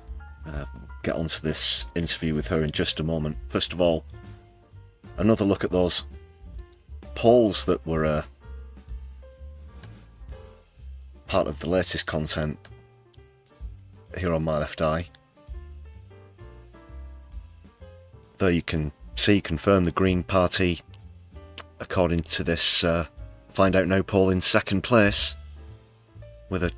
Get onto this interview with her in just a moment. First of all, another look at those polls that were part of the latest content here on My Left Eye. There you can see, confirm the Green Party, according to this Find Out Now poll, in second place with a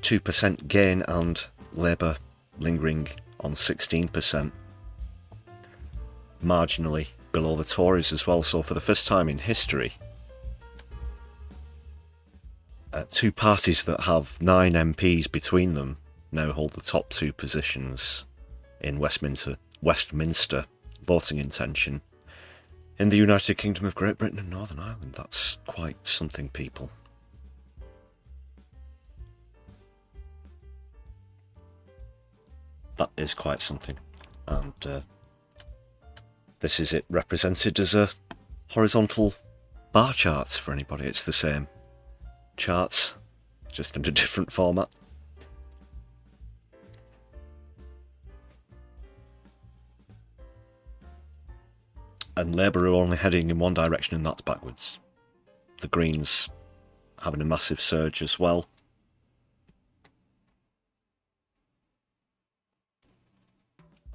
2% gain, and Labour lingering on 16%, marginally below the Tories as well. So for the first time in history, two parties that have 9 MPs between them now hold the top 2 positions in Westminster voting intention in the United Kingdom of Great Britain and Northern Ireland. That's quite something, people. That is quite something. And this is it represented as a horizontal bar chart for anybody. It's the same charts, just in a different format. And Labour are only heading in one direction, and that's backwards. The Greens having a massive surge as well.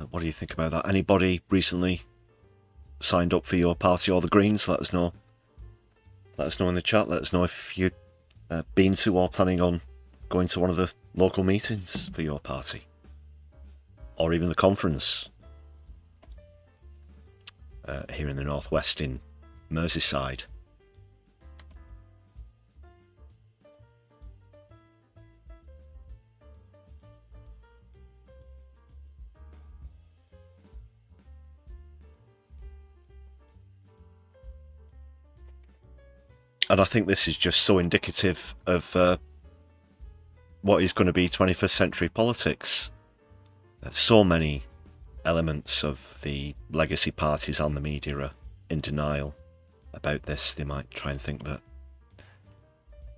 What do you think about that? Anybody recently signed up for your party or the Greens? Let us know. Let us know in the chat. Let us know if you've been to or planning on going to one of the local meetings for your party. Or even the conference here in the northwest in Merseyside. And I think this is just so indicative of what is going to be 21st century politics. So many elements of the legacy parties and the media are in denial about this. They might try and think that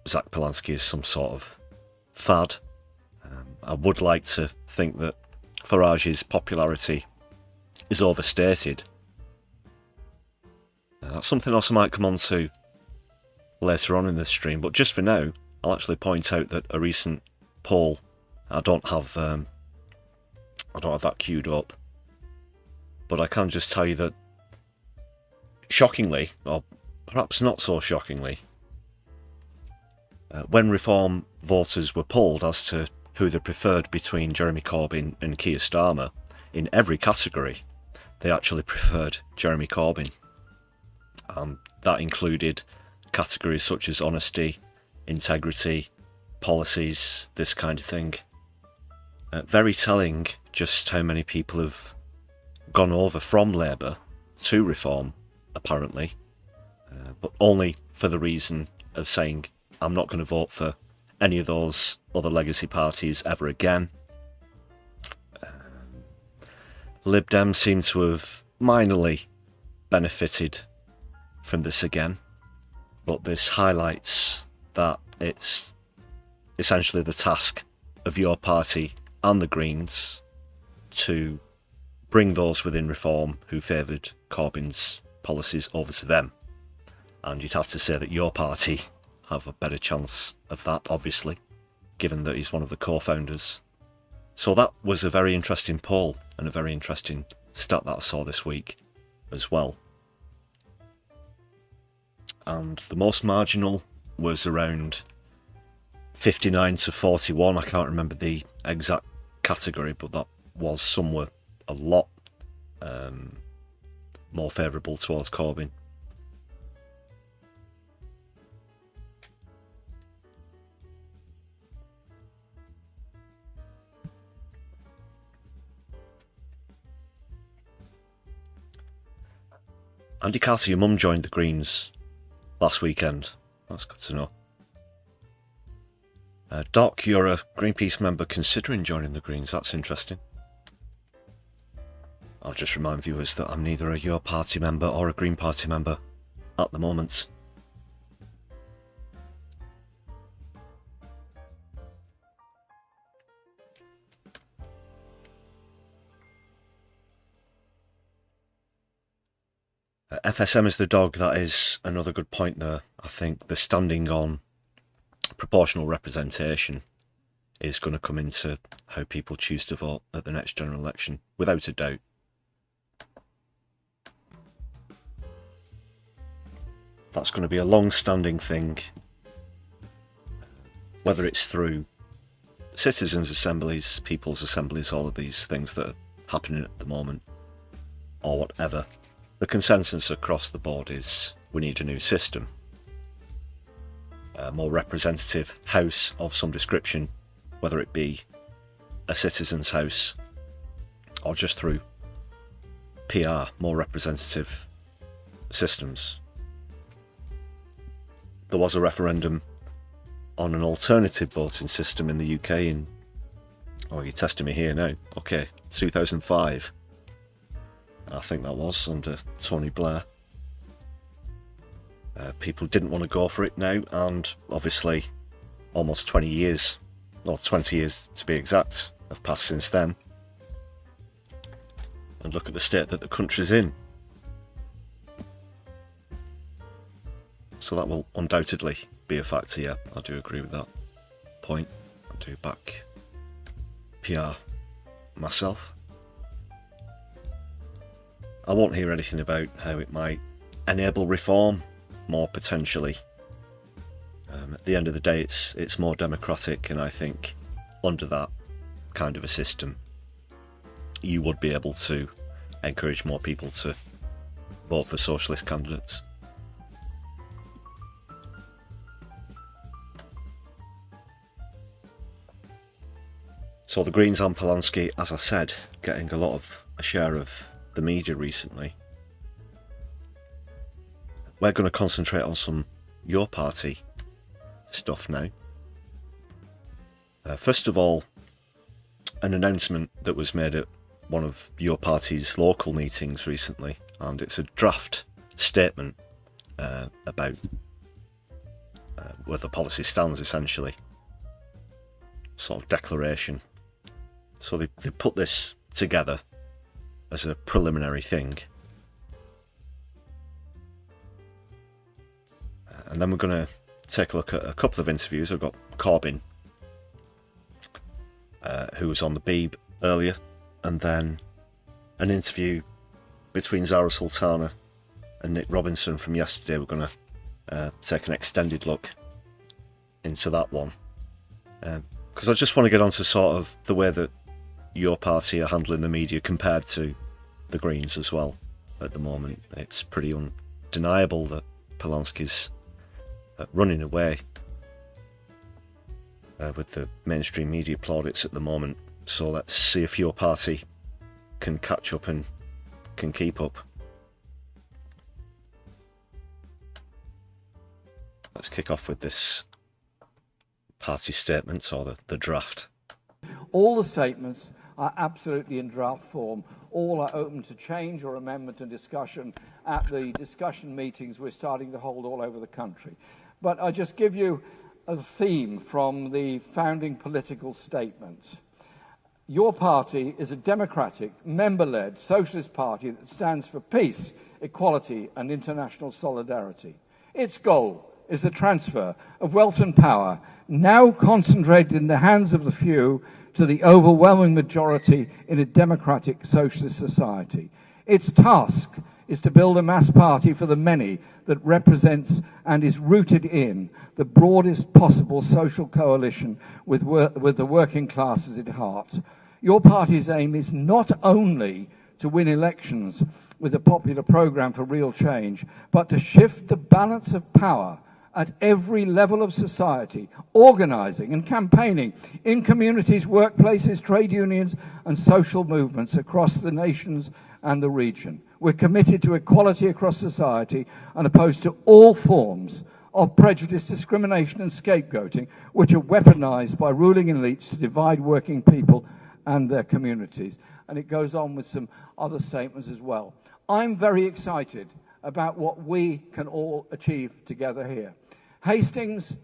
Zach Polanski is some sort of fad. I would like to think that Farage's popularity is overstated. That's something else I might come on to later on in the stream, but just for now, I'll actually point out that a recent poll, I don't have that queued up, but I can just tell you that, shockingly, or perhaps not so shockingly, when Reform voters were polled as to who they preferred between Jeremy Corbyn and Keir Starmer, in every category, they actually preferred Jeremy Corbyn. That included categories such as honesty, integrity, policies, this kind of thing. Very telling just how many people have gone over from Labour to Reform, apparently, but only for the reason of saying, I'm not going to vote for any of those other legacy parties ever again. Lib Dem seem to have minorly benefited from this again, but this highlights that it's essentially the task of your party and the Greens to bring those within Reform who favoured Corbyn's policies over to them. And you'd have to say that your party have a better chance of that, obviously, given that he's one of the co-founders. So that was a very interesting poll and a very interesting stat that I saw this week as well. And the most marginal was around 59 to 41. I can't remember the exact category, but that was somewhere a lot more favourable towards Corbyn. Andy Carter, your mum joined the Greens last weekend. That's good to know. Doc, you're a Greenpeace member considering joining the Greens. That's interesting. I'll just remind viewers that I'm neither a Your Party member or a Green Party member at the moment. FSM is the dog. That is another good point there. I think the standing on proportional representation is going to come into how people choose to vote at the next general election, without a doubt. That's going to be a long-standing thing, whether it's through citizens' assemblies, people's assemblies, all of these things that are happening at the moment, or whatever. The consensus across the board is we need a new system. A more representative house of some description, whether it be a citizen's house or just through PR, more representative systems. There was a referendum on an alternative voting system in the UK in, oh, you're testing me here now, okay, 2005. I think that was under Tony Blair. People didn't want to go for it now, and obviously almost 20 years, or 20 years to be exact, have passed since then. And look at the state that the country's in. So that will undoubtedly be a factor, yeah, I do agree with that point. I do back PR myself. I won't hear anything about how it might enable reform more potentially. At the end of the day, it's more democratic, and I think under that kind of a system, you would be able to encourage more people to vote for socialist candidates. So the Greens and Polanski, as I said, getting a share of the media recently. We're going to concentrate on some Your Party stuff now. First of all, an announcement that was made at one of Your Party's local meetings recently, and it's a draft statement about where the policy stands, essentially. Sort of declaration. So they put this together as a preliminary thing. And then we're going to take a look at a couple of interviews. I've got Corbyn, who was on the Beeb earlier, and then an interview between Zara Sultana and Nick Robinson from yesterday. We're going to take an extended look into that one. Because I just want to get onto sort of the way that Your Party are handling the media compared to the Greens as well at the moment. It's pretty undeniable that Polanski's running away with the mainstream media plaudits at the moment. So let's see if Your Party can catch up and can keep up. Let's kick off with this party statement, or the draft. All the statements are absolutely in draft form. All are open to change or amendment and discussion at the discussion meetings we're starting to hold all over the country. But I just give you a theme from the founding political statement. Your party is a democratic, member-led socialist party that stands for peace, equality and international solidarity. Its goal is the transfer of wealth and power, now concentrated in the hands of the few, to the overwhelming majority in a democratic socialist society. Its task is to build a mass party for the many that represents and is rooted in the broadest possible social coalition with the working classes at heart. Your party's aim is not only to win elections with a popular programme for real change, but to shift the balance of power at every level of society, organising and campaigning in communities, workplaces, trade unions and social movements across the nations and the region. We're committed to equality across society and opposed to all forms of prejudice, discrimination and scapegoating, which are weaponised by ruling elites to divide working people and their communities. And it goes on with some other statements as well. I'm very excited about what we can all achieve together here. Hastings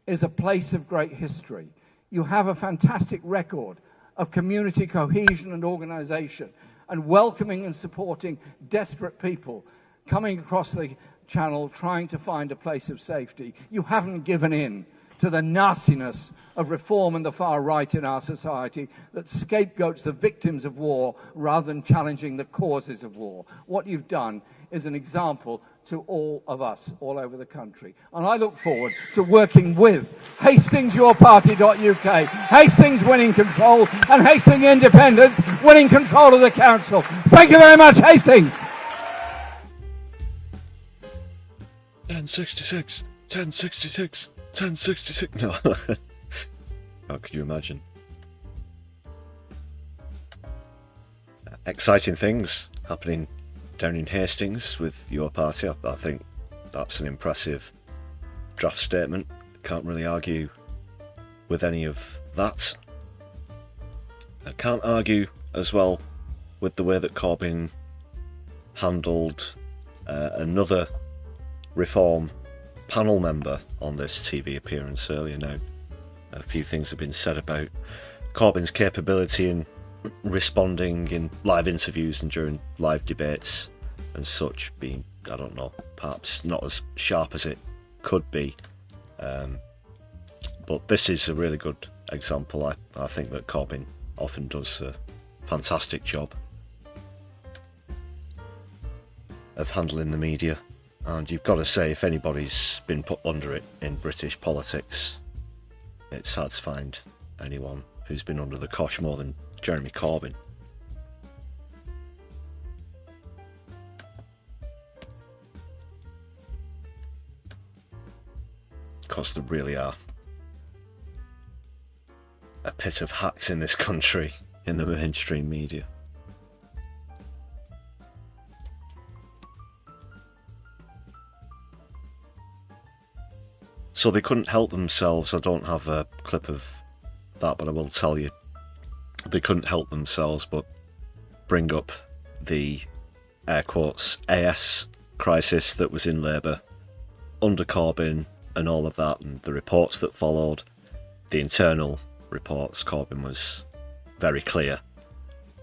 is a place of great history. You have a fantastic record of community cohesion and organisation and welcoming and supporting desperate people coming across the channel trying to find a place of safety. You haven't given in to the nastiness of reform and the far right in our society that scapegoats the victims of war rather than challenging the causes of war. What you've done is an example to all of us all over the country. And I look forward to working with HastingsYourParty.uk, Hastings winning control, and Hastings Independents winning control of the council. Thank you very much, Hastings. 1066, 1066, 1066. No. How could you imagine? Exciting things happening down in Hastings with your party. I think that's an impressive draft statement. Can't really argue with any of that. I can't argue as well with the way that Corbyn handled another Reform panel member on this TV appearance earlier. Now, a few things have been said about Corbyn's capability in responding in live interviews and during live debates and such, being, I don't know, perhaps not as sharp as it could be. But this is a really good example. I think that Corbyn often does a fantastic job of handling the media. And you've got to say, if anybody's been put under it in British politics, it's hard to find anyone who's been under the cosh more than Jeremy Corbyn. Because there really are a pit of hacks in this country in the mainstream media. So they couldn't help themselves. I don't have a clip of that, but I will tell you. They couldn't help themselves but bring up the, air quotes, AS crisis that was in Labour under Corbyn and all of that, and the reports that followed, the internal reports. Corbyn was very clear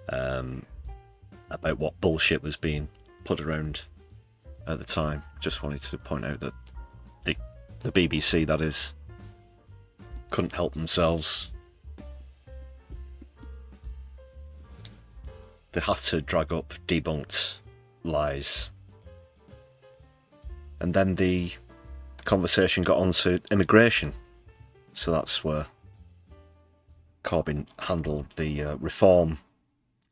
about what bullshit was being put around at the time. Just wanted to point out that the BBC, that is, couldn't help themselves. They had to drag up debunked lies. And then the conversation got on to immigration. So that's where Corbyn handled the reform.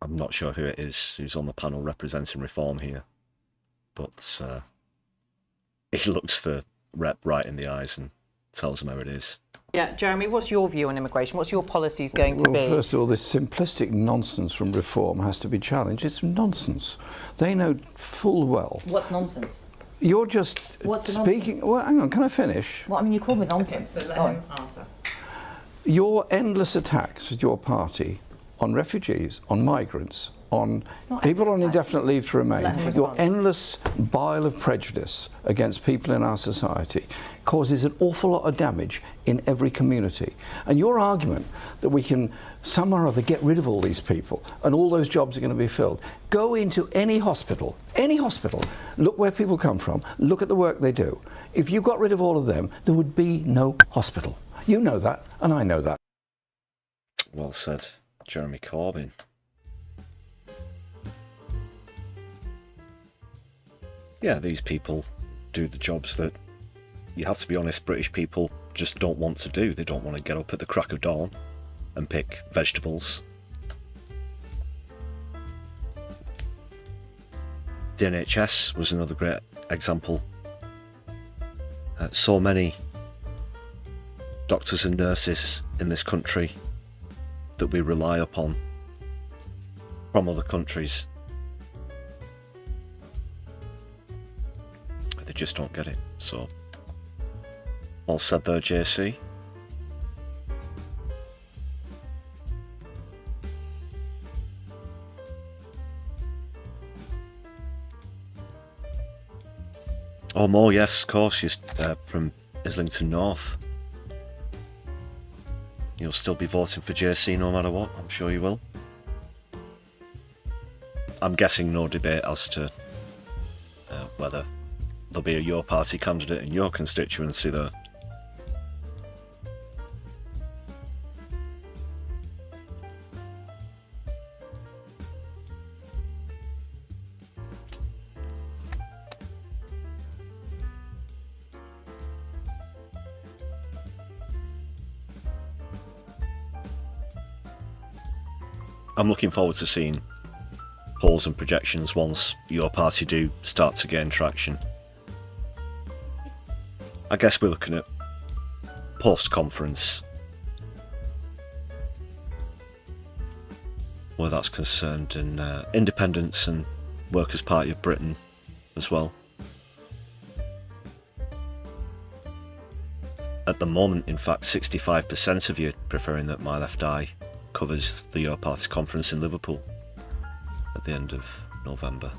I'm not sure who it is who's on the panel representing reform here. But he looks the rep right in the eyes and tells them how it is. Yeah, Jeremy, what's your view on immigration? What's your policies going to be? Well, first of all, this simplistic nonsense from Reform has to be challenged. It's nonsense. They know full well. What's nonsense? You're just speaking... Well, hang on, can I finish? Well, I mean, you called me nonsense. Okay, so let him answer. Your endless attacks with your party on refugees, on migrants, on not people on exercise. indefinite leave to remain. Let him Your respond. endless bile of prejudice against people in our society causes an awful lot of damage in every community. And your argument that we can somehow or other get rid of all these people and all those jobs are going to be filled. Go into any hospital, look where people come from, look at the work they do. If you got rid of all of them, there would be no hospital. You know that, and I know that. Well said, Jeremy Corbyn. Yeah, these people do the jobs that, you have to be honest, British people just don't want to do. They don't want to get up at the crack of dawn and pick vegetables. The NHS was another great example. So many doctors and nurses in this country that we rely upon from other countries. They just don't get it. So, all said there, JC. Oh, more, yes, of course. She's from Islington North. You'll still be voting for JC no matter what. I'm sure you will. I'm guessing no debate as to whether there'll be a Your Party candidate in your constituency there. I'm looking forward to seeing polls and projections once Your Party do start to gain traction. I guess we're looking at post-conference where that's concerned, and Independence and Workers' Party of Britain as well. At the moment, in fact, 65% of you preferring that My Left Eye covers the Your Party conference in Liverpool at the end of November.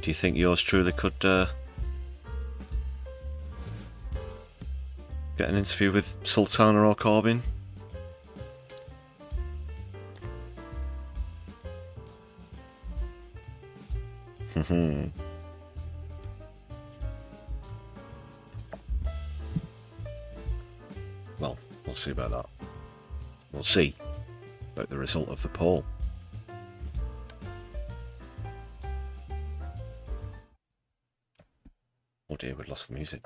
Do you think yours truly could get an interview with Sultana or Corbyn? Well, we'll see about that. We'll see about the result of the poll. Oh dear, we've lost the music.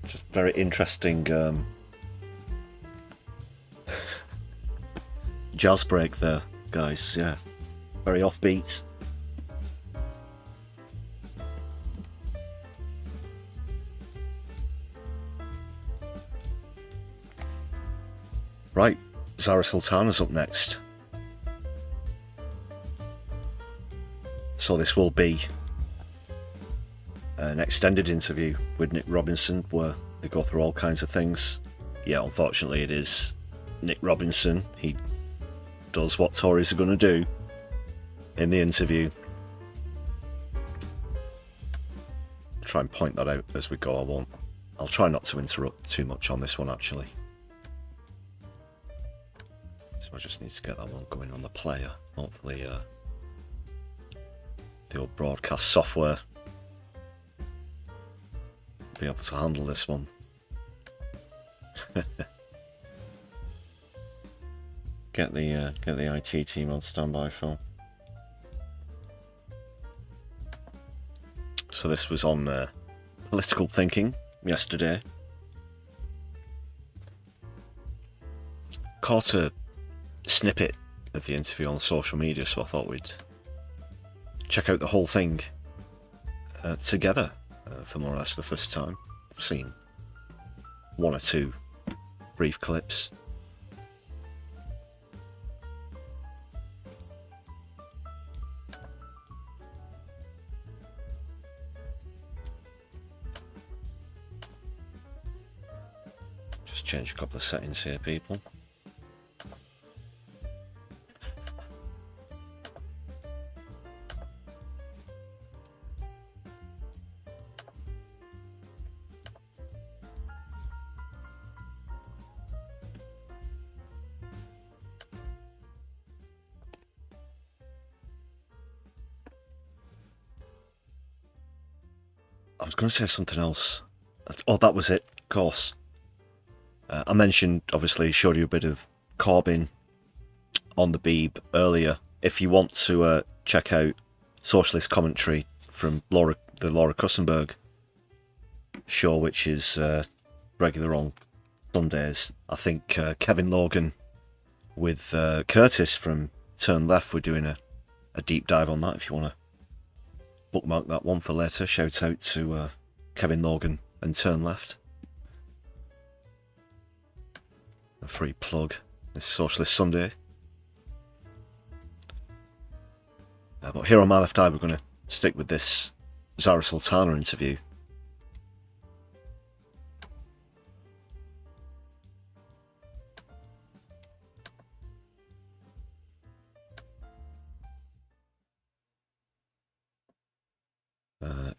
Just very interesting jazz break there, guys. Yeah, very offbeat. Right, Zara Sultana's up next. So this will be an extended interview with Nick Robinson where they go through all kinds of things. Yeah, unfortunately it is Nick Robinson. He does what Tories are going to do in the interview. I'll try and point that out as we go. I'll try not to interrupt too much on this one actually. So I just need to get that one going on the player. Hopefully the old broadcast software will be able to handle this one. Get the IT team on standby, Phil. So this was on political thinking yesterday. Caught a snippet of the interview on social media, so I thought we'd check out the whole thing together for more or less the first time. I've seen one or two brief clips. Just change a couple of settings here, people. I was going to say something else. Oh, that was it, of course. I mentioned, obviously, showed you a bit of Corbyn on the Beeb earlier. If you want to check out Socialist commentary from the Laura Kussenberg show, which is regular on Sundays, I think Kevin Logan with Curtis from Turn Left were doing a deep dive on that. If you want to bookmark that one for later, shout out to Kevin Logan and Turn Left. A free plug this Socialist Sunday. But here on My Left Eye, we're going to stick with this Zara Sultana interview.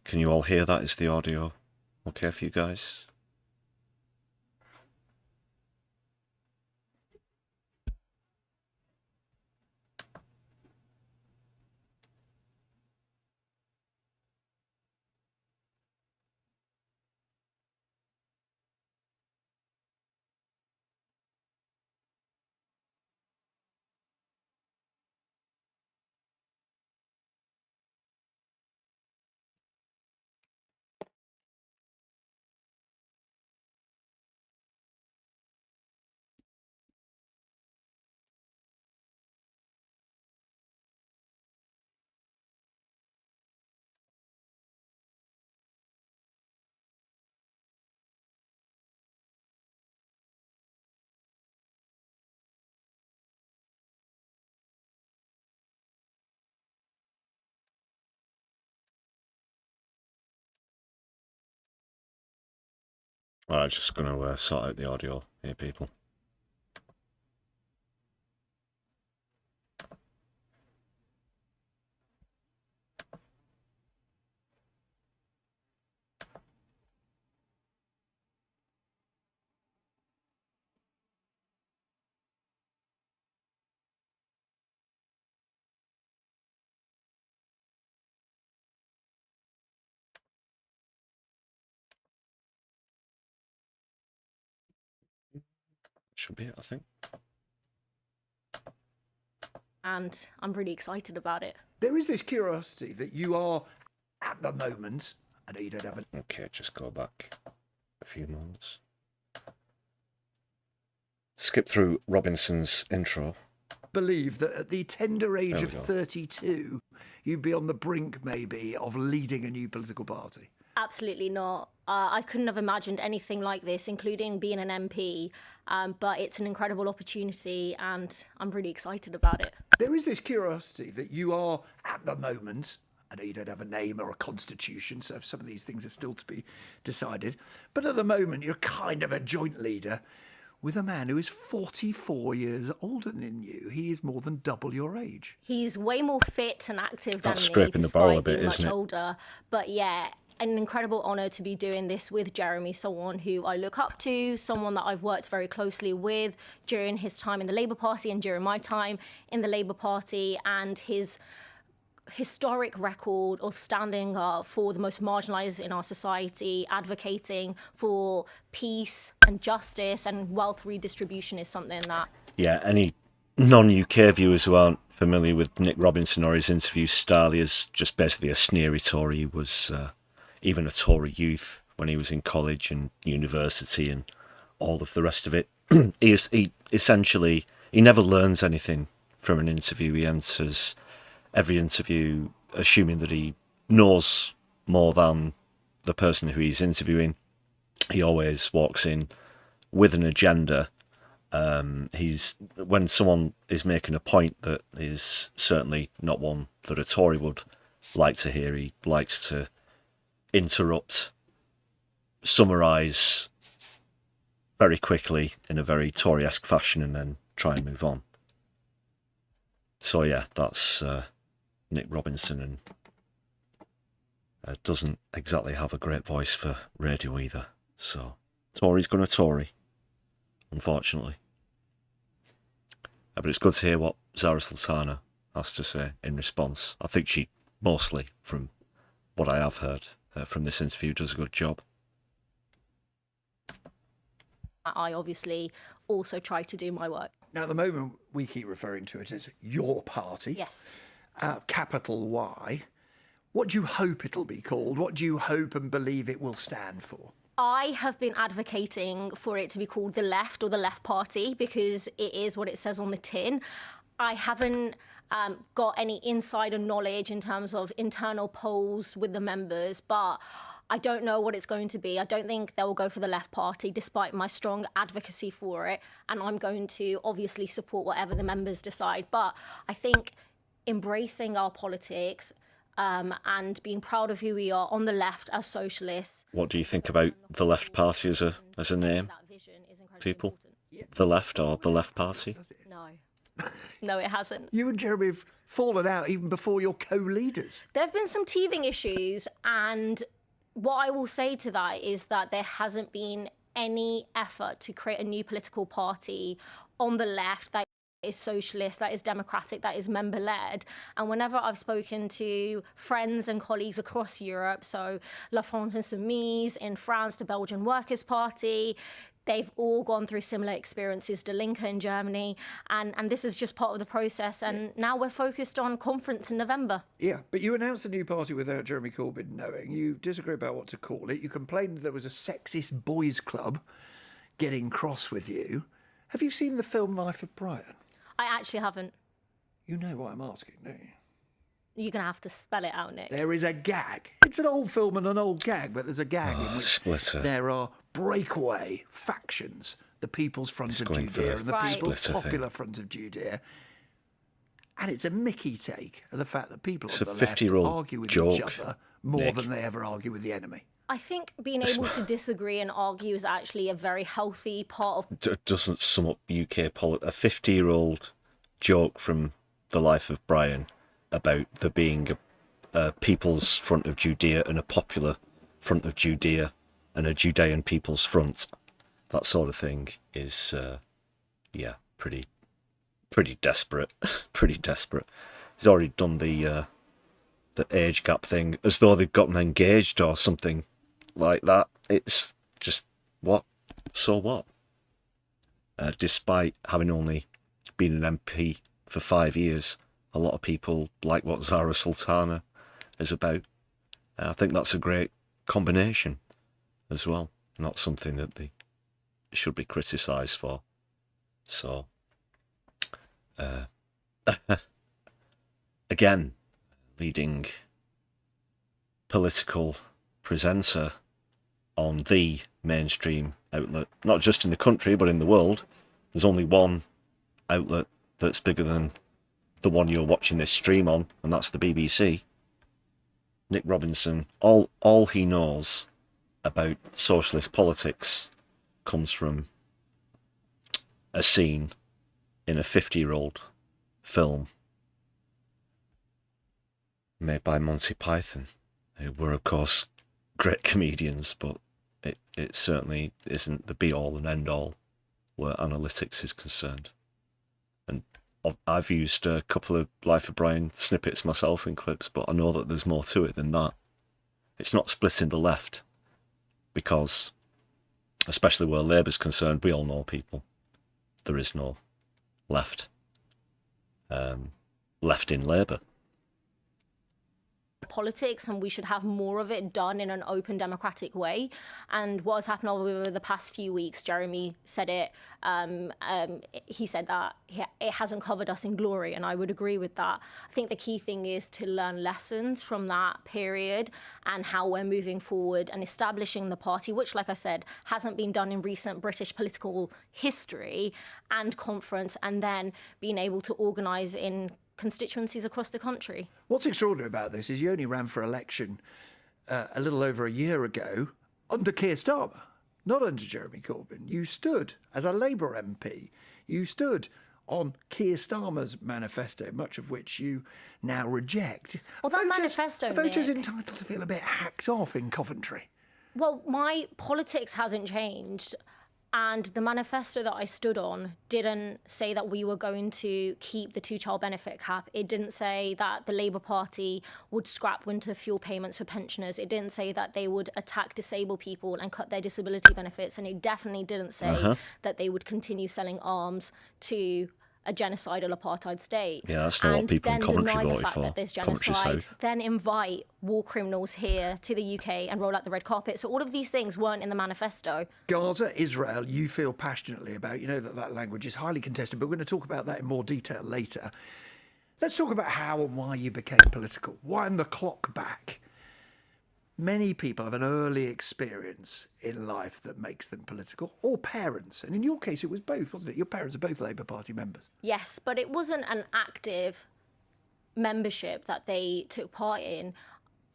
Can you all hear that? Is the audio okay for you guys? Alright, just going to sort out the audio here, people. Should be it, I think. And I'm really excited about it. There is this curiosity that you are, at the moment, I know you don't have a... Okay, just go back a few moments. Skip through Robinson's intro. Believe that at the tender age of 32, you'd be on the brink, maybe, of leading a new political party. Absolutely not. I couldn't have imagined anything like this, including being an MP, but it's an incredible opportunity and I'm really excited about it. There is this curiosity that you are, at the moment, I know you don't have a name or a constitution, so some of these things are still to be decided, but at the moment you're kind of a joint leader with a man who is 44 years older than you. He is more than double your age. He's way more fit and active than me, scraping the barrel a despite bit, being isn't much it? older. But yeah, an incredible honour to be doing this with Jeremy, someone who I look up to, someone that I've worked very closely with during his time in the Labour Party and during my time in the Labour Party, and his historic record of standing up for the most marginalised in our society, advocating for peace and justice and wealth redistribution is something that... Yeah, any non-UK viewers who aren't familiar with Nick Robinson or his interview style, he is just basically a sneery Tory. He was even a Tory youth when he was in college and university and all of the rest of it. He essentially, he never learns anything from an interview. He enters every interview assuming that he knows more than the person who he's interviewing. He always walks in with an agenda. When someone is making a point that is certainly not one that a Tory would like to hear, he likes to interrupt, summarise very quickly in a very Tory-esque fashion and then try and move on. So yeah, that's Nick Robinson, and doesn't exactly have a great voice for radio either. So Tory's going to Tory, unfortunately. But it's good to hear what Zara Sultana has to say in response. I think she, mostly from what I have heard from this interview, does a good job. I obviously also try to do my work. Now, at the moment, we keep referring to it as your party. Yes. Capital Y. What do you hope it'll be called? What do you hope and believe it will stand for? I have been advocating for it to be called the Left or the Left Party because it is what it says on the tin. I haven't got any insider knowledge in terms of internal polls with the members, but I don't know what it's going to be. I don't think they will go for the Left Party, despite my strong advocacy for it. And I'm going to obviously support whatever the members decide. But I think embracing our politics and being proud of who we are on the left as socialists. What do you think about the Left Party as a name, people? The Left or the Left Party? No. No, it hasn't. You and Jeremy have fallen out even before your co-leaders. There have been some teething issues, and what I will say to that is that there hasn't been any effort to create a new political party on the left that is socialist, that is democratic, that is member-led. And whenever I've spoken to friends and colleagues across Europe, so La France Insoumise in France, the Belgian Workers' Party, they've all gone through similar experiences, De Linke in Germany, and this is just part of the process. And now we're focused on conference in November. Yeah, but you announced a new party without Jeremy Corbyn knowing. You disagree about what to call it. You complained that there was a sexist boys' club getting cross with you. Have you seen the film Life of Brian? I actually haven't. You know what I'm asking, don't you? You're going to have to spell it out, Nick. There is a gag. It's an old film and an old gag, but there's a gag in which Splitter. there are breakaway factions, the People's Front of Judea and the People's Popular Front of Judea. And it's a Mickey take of the fact that people on the left argue with each other more than they ever argue with the enemy. I think being able to disagree and argue is actually a very healthy part of... Doesn't sum up UK politics. A 50-year-old joke from the Life of Brian about there being a People's Front of Judea and a Popular Front of Judea and a Judean People's Front. That sort of thing is, yeah, pretty desperate. Pretty desperate. He's already done the age gap thing as though they've gotten engaged or something like that. It's just, what? So what? Despite having only been an MP for 5 years, a lot of people like what Zara Sultana is about. I think that's a great combination as well. Not something that they should be criticised for. So, again, leading political presenter on the mainstream outlet, not just in the country but in the world. There's only one outlet that's bigger than the one you're watching this stream on, and that's the BBC. Nick Robinson, all he knows about socialist politics comes from a scene in a 50-year-old film made by Monty Python, who were of course great comedians, but it certainly isn't the be-all and end-all where analytics is concerned. And I've used a couple of Life of Brian snippets myself in clips, but I know that there's more to it than that. It's not splitting the left, because, especially where Labour's concerned, we all know people. There is no left. Left in Labour. Politics, and we should have more of it done in an open democratic way. And what has happened over the past few weeks, Jeremy said it, he said that it hasn't covered us in glory, and I would agree with that. I think the key thing is to learn lessons from that period and how we're moving forward and establishing the party, which, like I said, hasn't been done in recent British political history, and conference, and then being able to organise in constituencies across the country. What's extraordinary about this is you only ran for election a little over a year ago under Keir Starmer. not under Jeremy Corbyn. You stood as a Labour MP. You stood on Keir Starmer's manifesto, much of which you now reject. Well, that manifesto, Are voters Nick, entitled to feel a bit hacked off in Coventry? well, my politics hasn't changed. And the manifesto that I stood on didn't say that we were going to keep the two-child benefit cap. It didn't say that the Labour Party would scrap winter fuel payments for pensioners. It didn't say that they would attack disabled people and cut their disability benefits. And it definitely didn't say that they would continue selling arms to a genocidal apartheid state. Yeah, that's not what people in Coventry voted for. That there's Coventry genocide, South. then invite war criminals here to the UK and roll out the red carpet. So all of these things weren't in the manifesto. Gaza, Israel, you feel passionately about. You know that language is highly contested, but we're going to talk about that in more detail later. Let's talk about how and why you became political. Wind the clock back. Many people have an early experience in life that makes them political, or parents. And in your case, it was both, wasn't it? Your parents are both Labour Party members. Yes, but it wasn't an active membership that they took part in.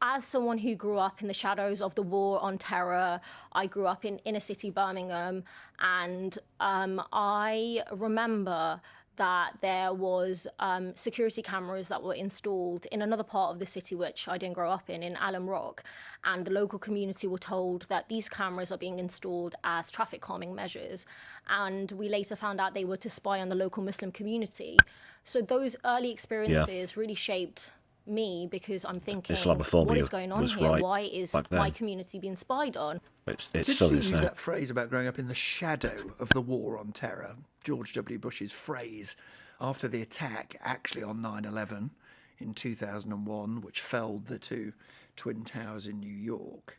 As someone who grew up in the shadows of the war on terror, I grew up in inner city Birmingham, and I remember that there was security cameras that were installed in another part of the city, which I didn't grow up in Alum Rock. And the local community were told that these cameras are being installed as traffic calming measures. And we later found out they were to spy on the local Muslim community. So those early experiences really shaped me, because I'm thinking, Islamophobia what is going on was here? right Why is my community being spied on? It still is use now. that phrase about growing up in the shadow of the war on terror. George W. Bush's phrase after the attack, actually on 9/11 in 2001, which felled the two Twin Towers in New York.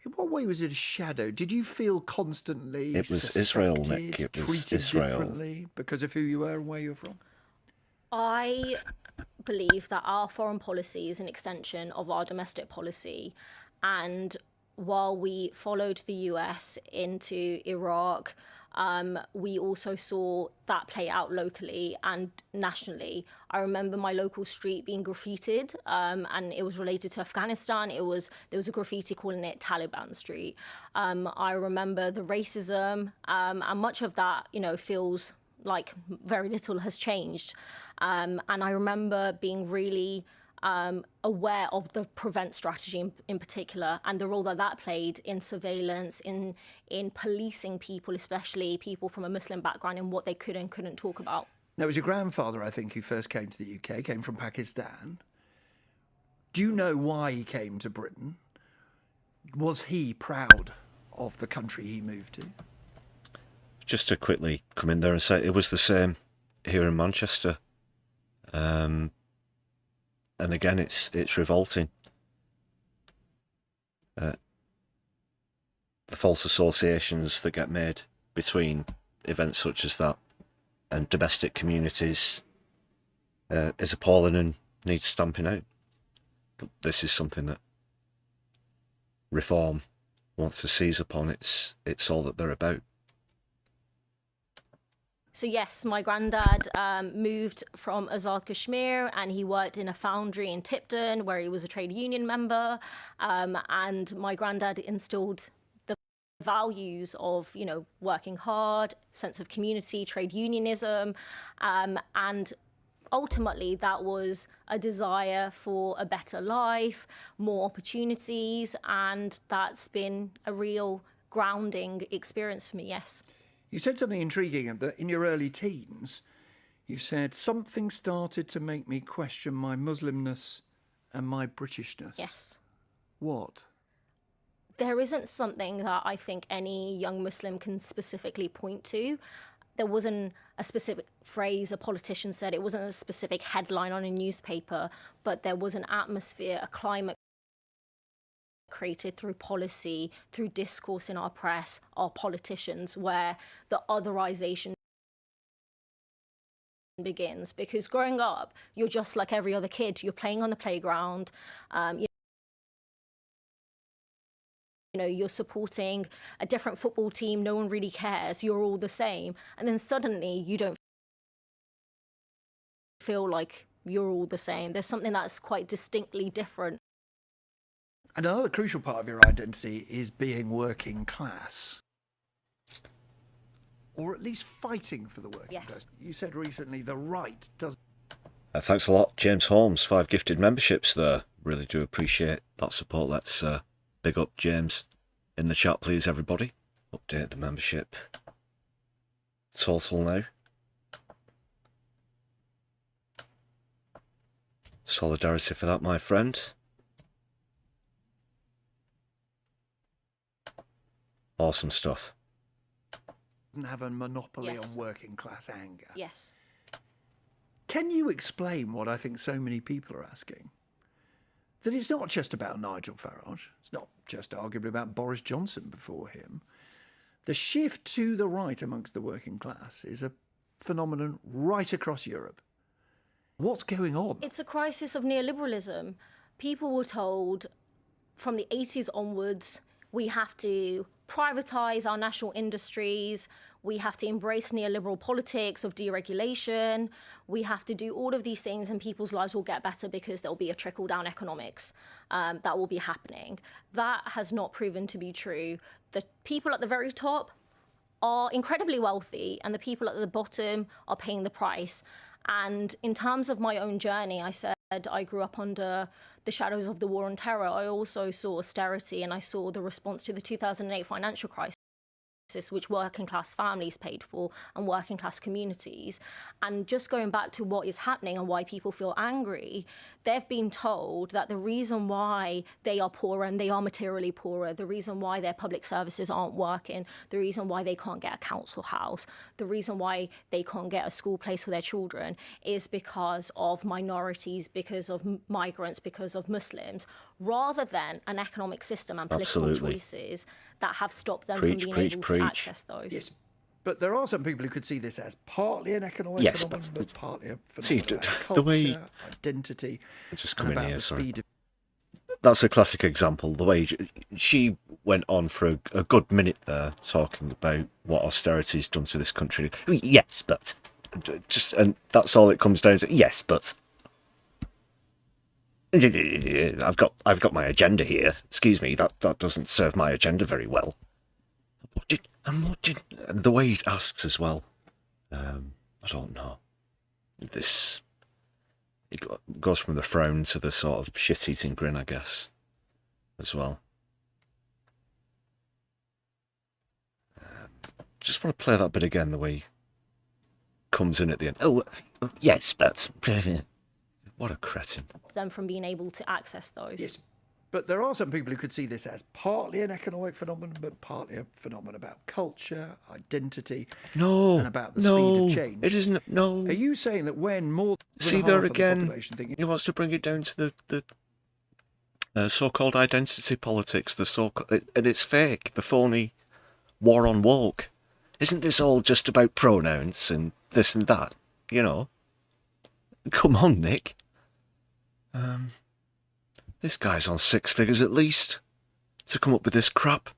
In what way was it a shadow? Did you feel constantly It was Israel, suspected, Nick. It was treated Israel. differently because of who you were and where you were from? I believe that our foreign policy is an extension of our domestic policy. And while we followed the US into Iraq, we also saw that play out locally and nationally. I remember my local street being graffitied, and it was related to Afghanistan. There was a graffiti calling it Taliban Street. I remember the racism, and much of that, feels like very little has changed. And I remember being really aware of the prevent strategy in particular, and the role that played in surveillance, in policing people, especially people from a Muslim background, and what they could and couldn't talk about. Now, it was your grandfather, I think, who first came to the UK, came from Pakistan. Do you know why he came to Britain? Was he proud of the country he moved to? Just to quickly come in there and say it was the same here in Manchester. And again, it's revolting. The false associations that get made between events such as that and domestic communities is appalling and needs stamping out. But this is something that Reform wants to seize upon. It's all that they're about. So yes, my granddad moved from Azad Kashmir, and he worked in a foundry in Tipton where he was a trade union member. And my granddad instilled the values of, working hard, sense of community, trade unionism. And ultimately, that was a desire for a better life, more opportunities. And that's been a real grounding experience for me, yes. You said something intriguing, that in your early teens, you said something started to make me question my Muslimness and my Britishness. Yes. What? There isn't something that I think any young Muslim can specifically point to. There wasn't a specific phrase a politician said. It wasn't a specific headline on a newspaper, but there was an atmosphere, a climate created through policy, through discourse in our press, our politicians, where the otherization begins. Because growing up, you're just like every other kid. You're playing on the playground. You're supporting a different football team. No one really cares. You're all the same. And then suddenly you don't feel like you're all the same. There's something that's quite distinctly different. And another crucial part of your identity is being working class. Or at least fighting for the working class. You said recently the right does... Thanks a lot, James Holmes. 5 gifted memberships there. Really do appreciate that support. Let's big up James in the chat, please, everybody. Update the membership total now. Solidarity for that, my friend. Awesome stuff. Doesn't have a monopoly on working class anger. Yes. Can you explain what I think so many people are asking? That it's not just about Nigel Farage. It's not just arguably about Boris Johnson before him. The shift to the right amongst the working class is a phenomenon right across Europe. What's going on? It's a crisis of neoliberalism. People were told from the 80s onwards, we have to privatise our national industries, we have to embrace neoliberal politics of deregulation, we have to do all of these things and people's lives will get better because there'll be a trickle-down economics that will be happening. That has not proven to be true. The people at the very top are incredibly wealthy and the people at the bottom are paying the price. And in terms of my own journey, I said I grew up under the shadows of the war on terror. I also saw austerity and I saw the response to the 2008 financial crisis, which working class families paid for and working class communities. And just going back to what is happening and why people feel angry, they've been told that the reason why they are poorer and they are materially poorer, the reason why their public services aren't working, the reason why they can't get a council house, the reason why they can't get a school place for their children is because of minorities, because of migrants, because of Muslims, rather than an economic system and political choices that have stopped them from being able to access those. Yes, but there are some people who could see this as partly an economic phenomenon, but partly a phenomenon about culture, the way identity, just and come in about here, the sorry. speed of... That's a classic example. The way she went on for a good minute there, talking about what austerity's done to this country. Yes, but and that's all it comes down to. Yes, but I've got my agenda here. Excuse me, that doesn't serve my agenda very well. And the way he asks as well, I don't know. It goes from the frown to the sort of shit-eating grin, I guess, as well. Just want to play that bit again, the way he comes in at the end. Oh, yes, but... What a cretin. Them from being able to access those. Yes, but there are some people who could see this as partly an economic phenomenon, but partly a phenomenon about culture, identity, and about the speed of change. It isn't. No. Are you saying that when more than half there of the again, population think... he wants to bring it down to the so-called identity politics, and it's fake, the phony war on woke. Isn't this all just about pronouns and this and that? You know? Come on, Nick. This guy's on 6 figures at least to come up with this crap.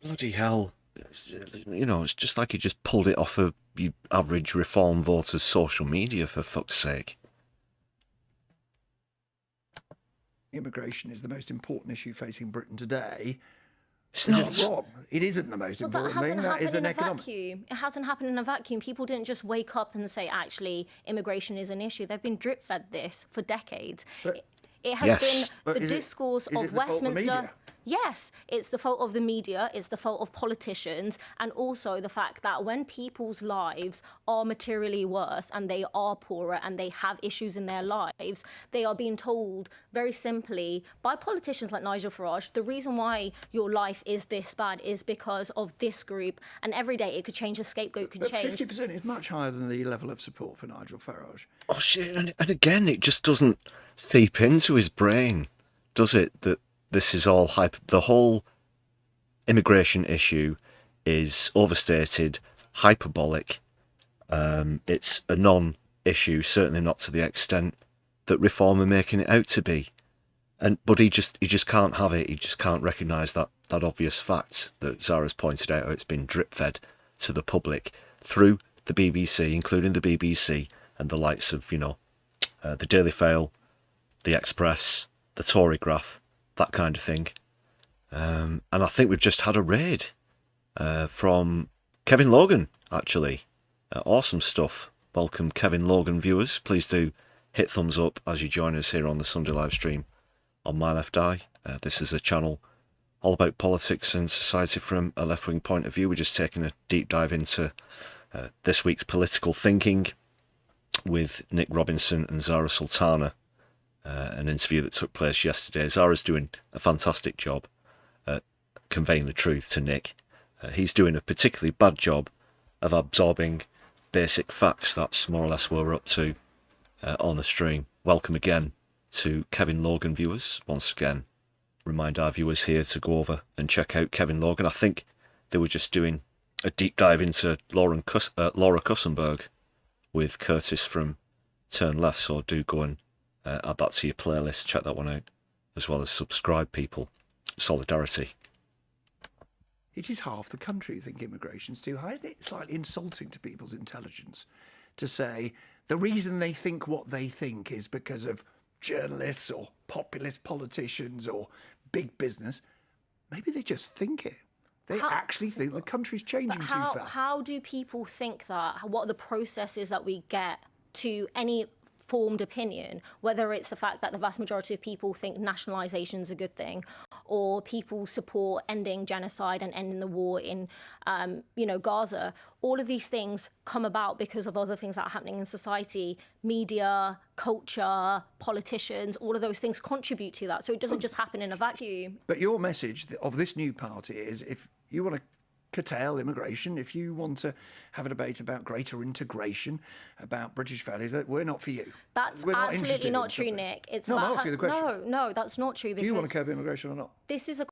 Bloody hell. You know, it's just like he just pulled it off of the average Reform voter's social media, for fuck's sake. Immigration is the most important issue facing Britain today. It's not. not. Wrong. It isn't the most important thing. That is an economic... vacuum. It hasn't happened in a vacuum. People didn't just wake up and say, actually, immigration is an issue. They've been drip-fed this for decades. It has been the discourse of Westminster. Yes, it's the fault of the media, it's the fault of politicians, and also the fact that when people's lives are materially worse and they are poorer and they have issues in their lives, they are being told very simply by politicians like Nigel Farage, the reason why your life is this bad is because of this group, and every day it could change, a scapegoat could change. 50% is much higher than the level of support for Nigel Farage. Oh shit, and again, it just doesn't seep into his brain, does it, that this is all hype. The whole immigration issue is overstated, hyperbolic. It's a non-issue, certainly not to the extent that Reform are making it out to be. But he just can't have it. He just can't recognise that obvious fact that Zara's pointed out. How it's been drip-fed to the public through the BBC, including the BBC and the likes of, the Daily Mail, the Express, the Tory Graph, that kind of thing. And I think we've just had a raid from Kevin Logan, actually. Awesome stuff. Welcome, Kevin Logan viewers. Please do hit thumbs up as you join us here on the Sunday live stream on My Left Eye. This is a channel all about politics and society from a left-wing point of view. We're just taking a deep dive into this week's political thinking with Nick Robinson and Zara Sultana, an interview that took place yesterday. Zara's doing a fantastic job at conveying the truth to Nick. He's doing a particularly bad job of absorbing basic facts. That's more or less where we're up to on the stream. Welcome again to Kevin Logan viewers. Once again, remind our viewers here to go over and check out Kevin Logan. I think they were just doing a deep dive into Laura Kussenberg with Curtis from Turn Left, so do go and add that to your playlist, check that one out, as well as subscribe, people. Solidarity. It is half the country who think immigration's too high. Isn't it slightly insulting to people's intelligence to say the reason they think what they think is because of journalists or populist politicians or big business? Maybe they just think it. They actually think the country's changing too fast. How do people think that? What are the processes that we get to any formed opinion, whether it's the fact that the vast majority of people think nationalisation is a good thing, or people support ending genocide and ending the war in, Gaza? All of these things come about because of other things that are happening in society, media, culture, politicians. All of those things contribute to that. So it doesn't just happen in a vacuum. But your message of this new party is, if you want to curtail immigration, if you want to have a debate about greater integration, about British values, that we're not for you. That's absolutely not true, Nick. It's I'm asking the question. No, that's not true. Do you want to curb immigration or not? This is a...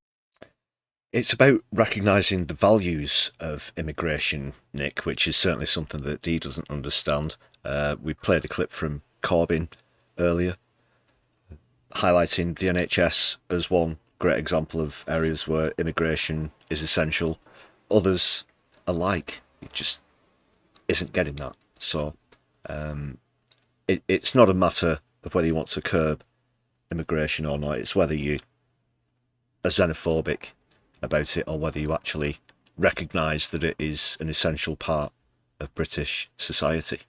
It's about recognising the values of immigration, Nick, which is certainly something that Dee doesn't understand. We played a clip from Corbyn earlier, highlighting the NHS as one great example of areas where immigration is essential. Others alike, it just isn't getting that. So it's not a matter of whether you want to curb immigration or not. It's whether you are xenophobic about it or whether you actually recognise that it is an essential part of British society.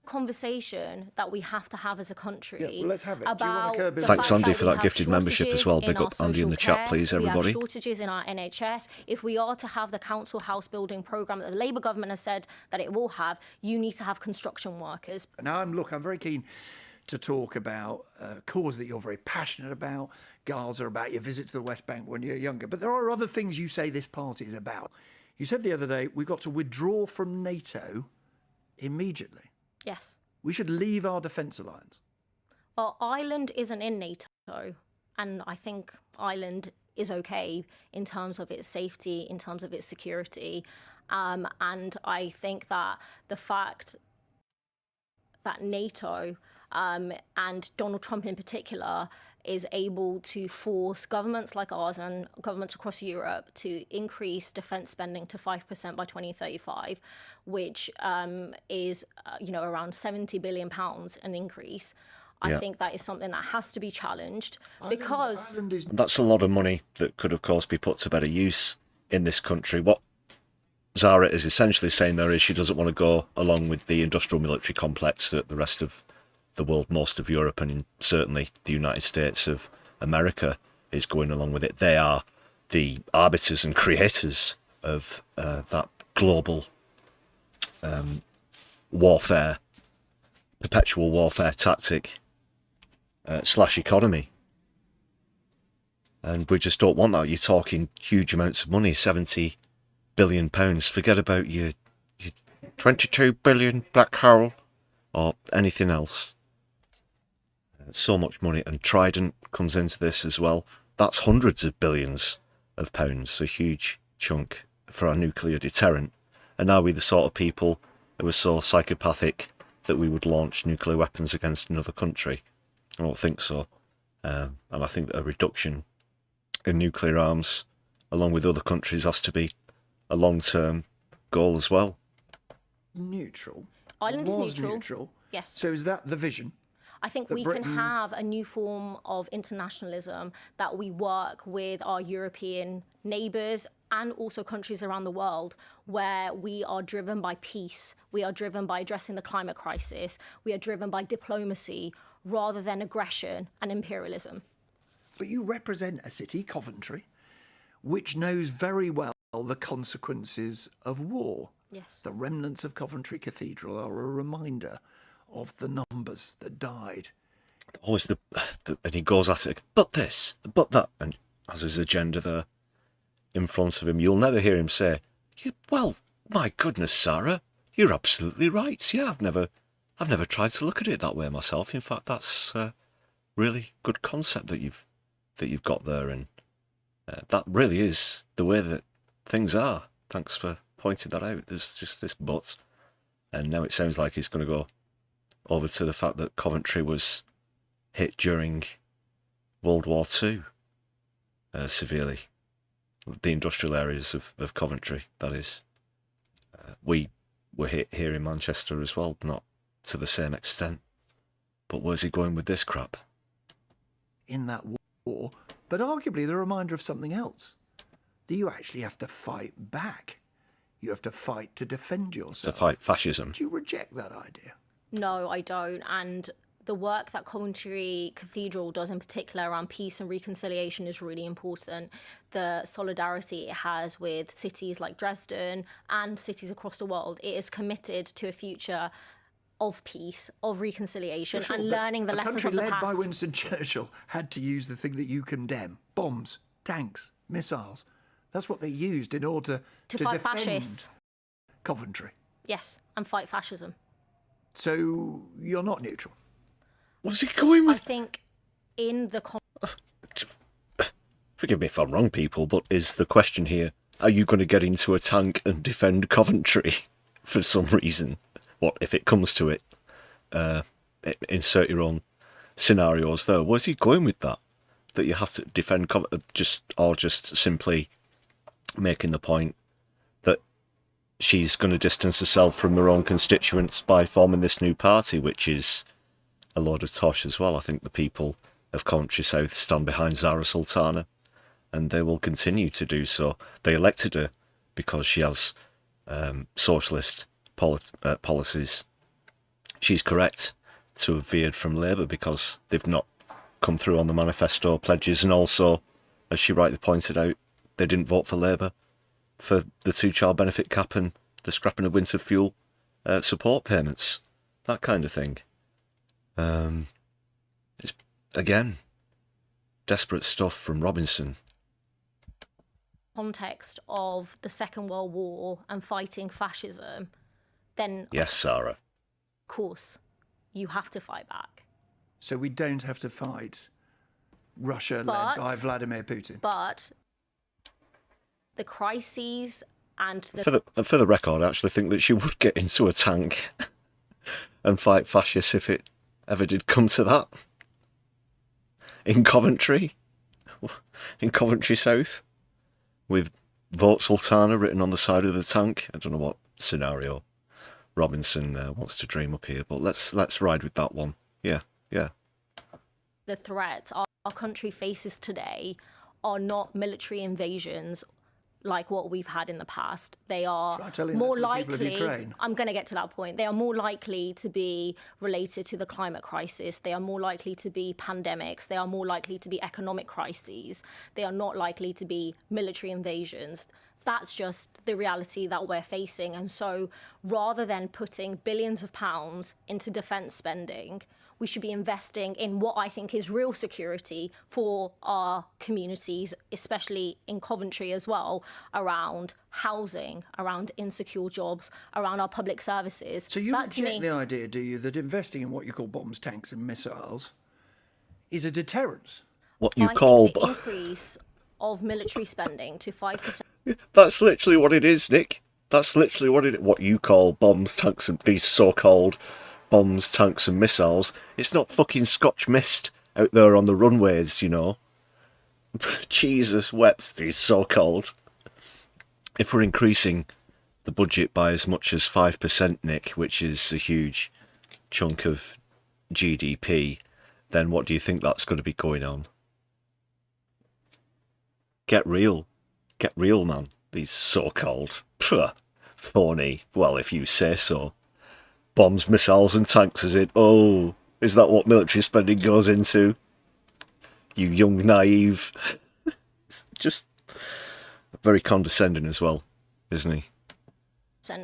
Conversation that we have to have as a country. Yeah, well, let's have it. Do you want to curb Thanks, Andy, for that gifted membership as well. Big up Andy in the chat, please, everybody. We have shortages in our NHS. If we are to have the council house building programme that the Labour government has said that it will have, you need to have construction workers. Now, I'm very keen to talk about a cause that you're very passionate about, Gaza, about your visit to the West Bank when you're younger. But there are other things you say this party is about. You said the other day, we've got to withdraw from NATO immediately. Yes. We should leave our defence alliance. Well, Ireland isn't in NATO, and I think Ireland is okay in terms of its safety, in terms of its security. And I think that the fact that NATO and Donald Trump in particular is able to force governments like ours and governments across Europe to increase defence spending to 5% by 2035, which is around £70 billion an increase. I think that is something that has to be challenged because... That's a lot of money that could, of course, be put to better use in this country. What Zara is essentially saying there is she doesn't want to go along with the industrial military complex that the rest of the world, most of Europe, and certainly the United States of America is going along with it. They are the arbiters and creators of that global warfare, perpetual warfare tactic / economy. And we just don't want that. You're talking huge amounts of money, £70 billion. Forget about your 22 billion black hole or anything else. So much money, and Trident comes into this as well. That's hundreds of billions of pounds, a huge chunk for our nuclear deterrent. And are we the sort of people who are so psychopathic that we would launch nuclear weapons against another country? I don't think so. And I think that a reduction in nuclear arms, along with other countries, has to be a long-term goal as well. Neutral. Ireland is neutral. Neutral. Yes. So is that the vision? I think that we Britain... can have a new form of internationalism, that we work with our European neighbours and also countries around the world, where we are driven by peace, we are driven by addressing the climate crisis, we are driven by diplomacy rather than aggression and imperialism. But you represent a city, Coventry, which knows very well the consequences of war. Yes. The remnants of Coventry Cathedral are a reminder of the numbers that died. Always and he goes at it, but this, but that, and has his agenda there in front of him. You'll never hear him say, well, my goodness, Sarah, you're absolutely right. Yeah, I've never tried to look at it that way myself. In fact, that's a really good concept that you've got there, and that really is the way that things are. Thanks for pointing that out. There's just this but, and now it sounds like he's going to go over to the fact that Coventry was hit during World War II severely. The industrial areas of Coventry, that is. We were hit here in Manchester as well, not to the same extent. But where's he going with this crap? In that war, but arguably the reminder of something else. That you actually have to fight back. You have to fight to defend yourself. To fight fascism. Do you reject that idea? No, I don't. And the work that Coventry Cathedral does in particular around peace and reconciliation is really important. The solidarity it has with cities like Dresden and cities across the world. It is committed to a future of peace, of reconciliation, Sure, and learning the lessons of the A country led past. by Winston Churchill had to use the thing that you condemn. Bombs, tanks, missiles. That's what they used in order to defend fight fascists. Coventry. Yes, and fight fascism. So you're not neutral. What's he going with? I think in the... Forgive me if I'm wrong, people, but is the question here, are you going to get into a tank and defend Coventry for some reason? What, if it comes to it? Insert your own scenarios there. Where's he going with that? That you have to defend just simply making the point that she's going to distance herself from her own constituents by forming this new party, which is a load of tosh as well. I think the people of Coventry South stand behind Zara Sultana, and they will continue to do so. They elected her because she has socialist policies. She's correct to have veered from Labour because they've not come through on the manifesto pledges, and also, as she rightly pointed out, they didn't vote for Labour for the 2-child benefit cap and the scrapping of winter fuel support payments, that kind of thing. It's, again, desperate stuff from Robinson. Context of the Second World War and fighting fascism, then yes, Sarah. Of course, you have to fight back. So we don't have to fight Russia led by Vladimir Putin. But the crises and for the record, I actually think that she would get into a tank and fight fascists if it ever did come to that. In Coventry South, with Vote Sultana written on the side of the tank. I don't know what scenario Robinson wants to dream up here, but let's ride with that one. Yeah. the threats our country faces today are not military invasions like what we've had in the past. They are more likely, I'm going to get to that point, they are more likely to be related to the climate crisis. They are more likely to be pandemics. They are more likely to be economic crises. They are not likely to be military invasions. That's just the reality that we're facing. And so rather than putting billions of pounds into defence spending, we should be investing in what I think is real security for our communities, especially in Coventry as well, around housing, around insecure jobs, around our public services. So you reject the idea, do you, that investing in what you call bombs, tanks and missiles is a deterrence? What you call... the increase of military spending to 5%. That's literally what it is, Nick. That's literally what you call bombs, tanks and these so-called bombs, tanks and missiles. It's not fucking Scotch mist out there on the runways, you know. Jesus wept, these so-called. If we're increasing the budget by as much as 5%, Nick, which is a huge chunk of GDP, then what do you think that's going to be going on? Get real. Get real, man. These so-called phony, well, if you say so. Bombs, missiles and tanks, is it? Oh, is that what military spending goes into? You young, naive. Just very condescending as well, isn't he?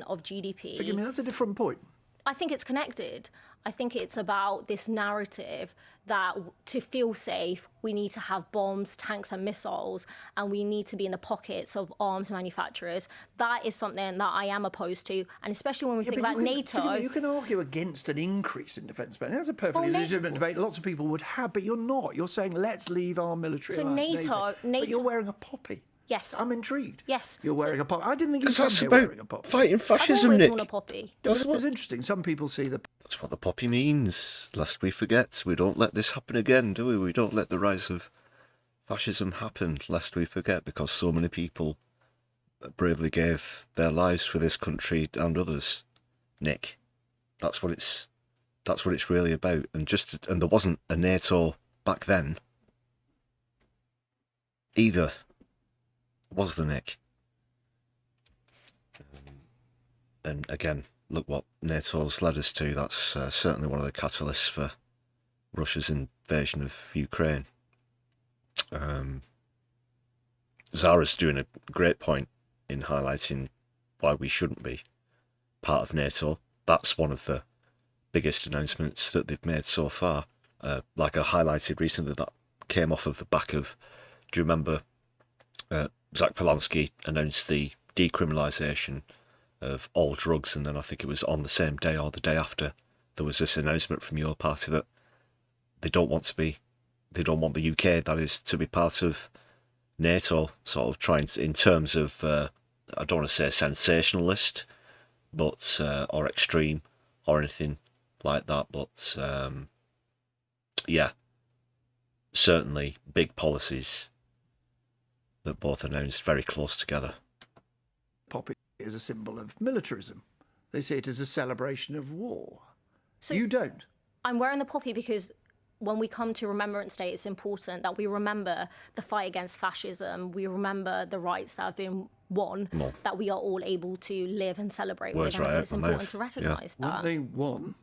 Of GDP. Forgive me, that's a different point. I think it's connected. I think it's about this narrative that to feel safe, we need to have bombs, tanks and missiles, and we need to be in the pockets of arms manufacturers. That is something that I am opposed to, and especially when we think about NATO. You can argue against an increase in defence spending. That's a perfectly legitimate debate. Lots of people would have, but you're not. You're saying, let's leave our military alliance, NATO. But you're wearing a poppy. Yes. I'm intrigued. Yes. You're wearing a poppy. I didn't think you were wearing a poppy. Fighting fascism, I've always Nick. worn a poppy. That's what's interesting. Some people see the... That's what the poppy means. Lest we forget, we don't let this happen again, do we? We don't let the rise of fascism happen, lest we forget, because so many people bravely gave their lives for this country and others. Nick, that's what it's really about. And there wasn't a NATO back then either, was there, Nick? And again, look what NATO's led us to. That's certainly one of the catalysts for Russia's invasion of Ukraine. Zara's doing a great point in highlighting why we shouldn't be part of NATO. That's one of the biggest announcements that they've made so far. Like I highlighted recently, that came off of the back of, do you remember, Zach Polanski announced the decriminalisation of all drugs, and then I think it was on the same day or the day after, there was this announcement from your party that they don't want the UK, that is, to be part of NATO, sort of trying to, in terms of, I don't want to say sensationalist, but, or extreme, or anything like that, but, yeah, certainly big policies that both announced very close together. Poppy is a symbol of militarism. They see it as a celebration of war. So you don't. I'm wearing the poppy because when we come to Remembrance Day, it's important that we remember the fight against fascism. We remember the rights that have been won, that we are all able to live and celebrate with. And I think it's important to recognise that. Weren't they won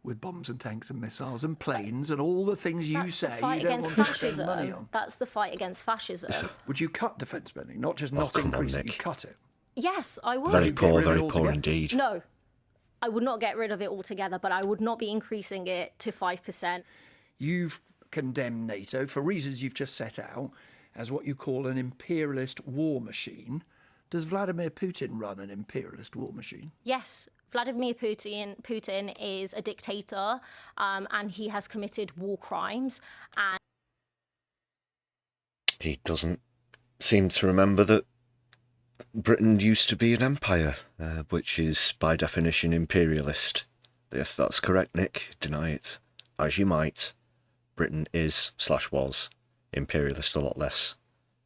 with bombs and tanks and missiles and planes and all the things you say you don't want to spend money on? That's the fight against fascism. Would you cut defence spending, not just not increase it, you cut it? Yes, I would. Very poor indeed. No, I would not get rid of it altogether, but I would not be increasing it to 5%. You've condemned NATO for reasons you've just set out as what you call an imperialist war machine. Does Vladimir Putin run an imperialist war machine? Yes. Vladimir Putin is a dictator, and he has committed war crimes. And he doesn't seem to remember that Britain used to be an empire, which is by definition imperialist. Yes, that's correct, Nick. Deny it as you might. Britain is/was imperialist a lot less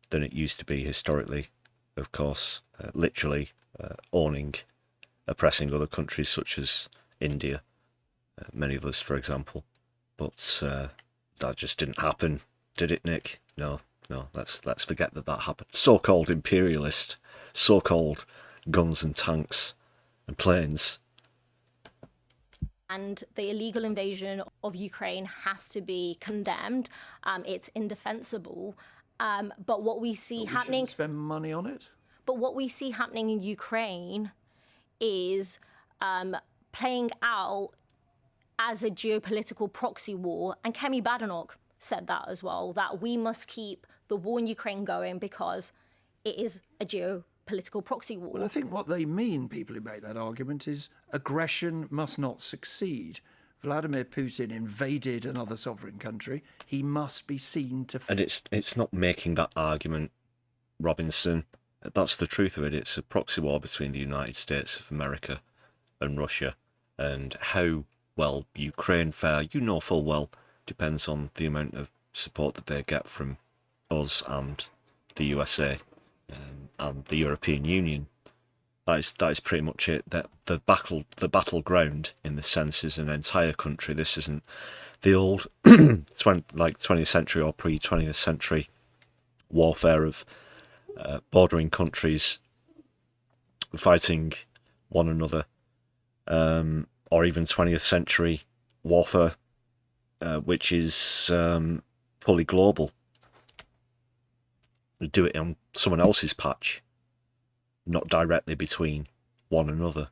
than it used to be historically, of course, literally owning, oppressing other countries such as India, many others, for example. But that just didn't happen, did it, Nick? No, let's forget that happened. So-called imperialist, so-called guns and tanks and planes. And the illegal invasion of Ukraine has to be condemned. It's indefensible. But what we see happening... spend money on it? But what we see happening in Ukraine is playing out as a geopolitical proxy war. And Kemi Badenoch said that as well, that we must keep the war in Ukraine going because it is a geopolitical proxy war. Well, I think what they mean, people who make that argument, is aggression must not succeed. Vladimir Putin invaded another sovereign country. He must be seen to... And it's not making that argument, Robinson. That's the truth of it. It's a proxy war between the United States of America and Russia. And how well Ukraine fare, you know full well, depends on the amount of support that they get from us and the USA and the European Union. That is pretty much it. That the battleground in this sense is an entire country. This isn't the old 20th century or pre-20th century warfare of bordering countries fighting one another, or even 20th century warfare, which is fully global. You do it on someone else's patch, not directly between one another.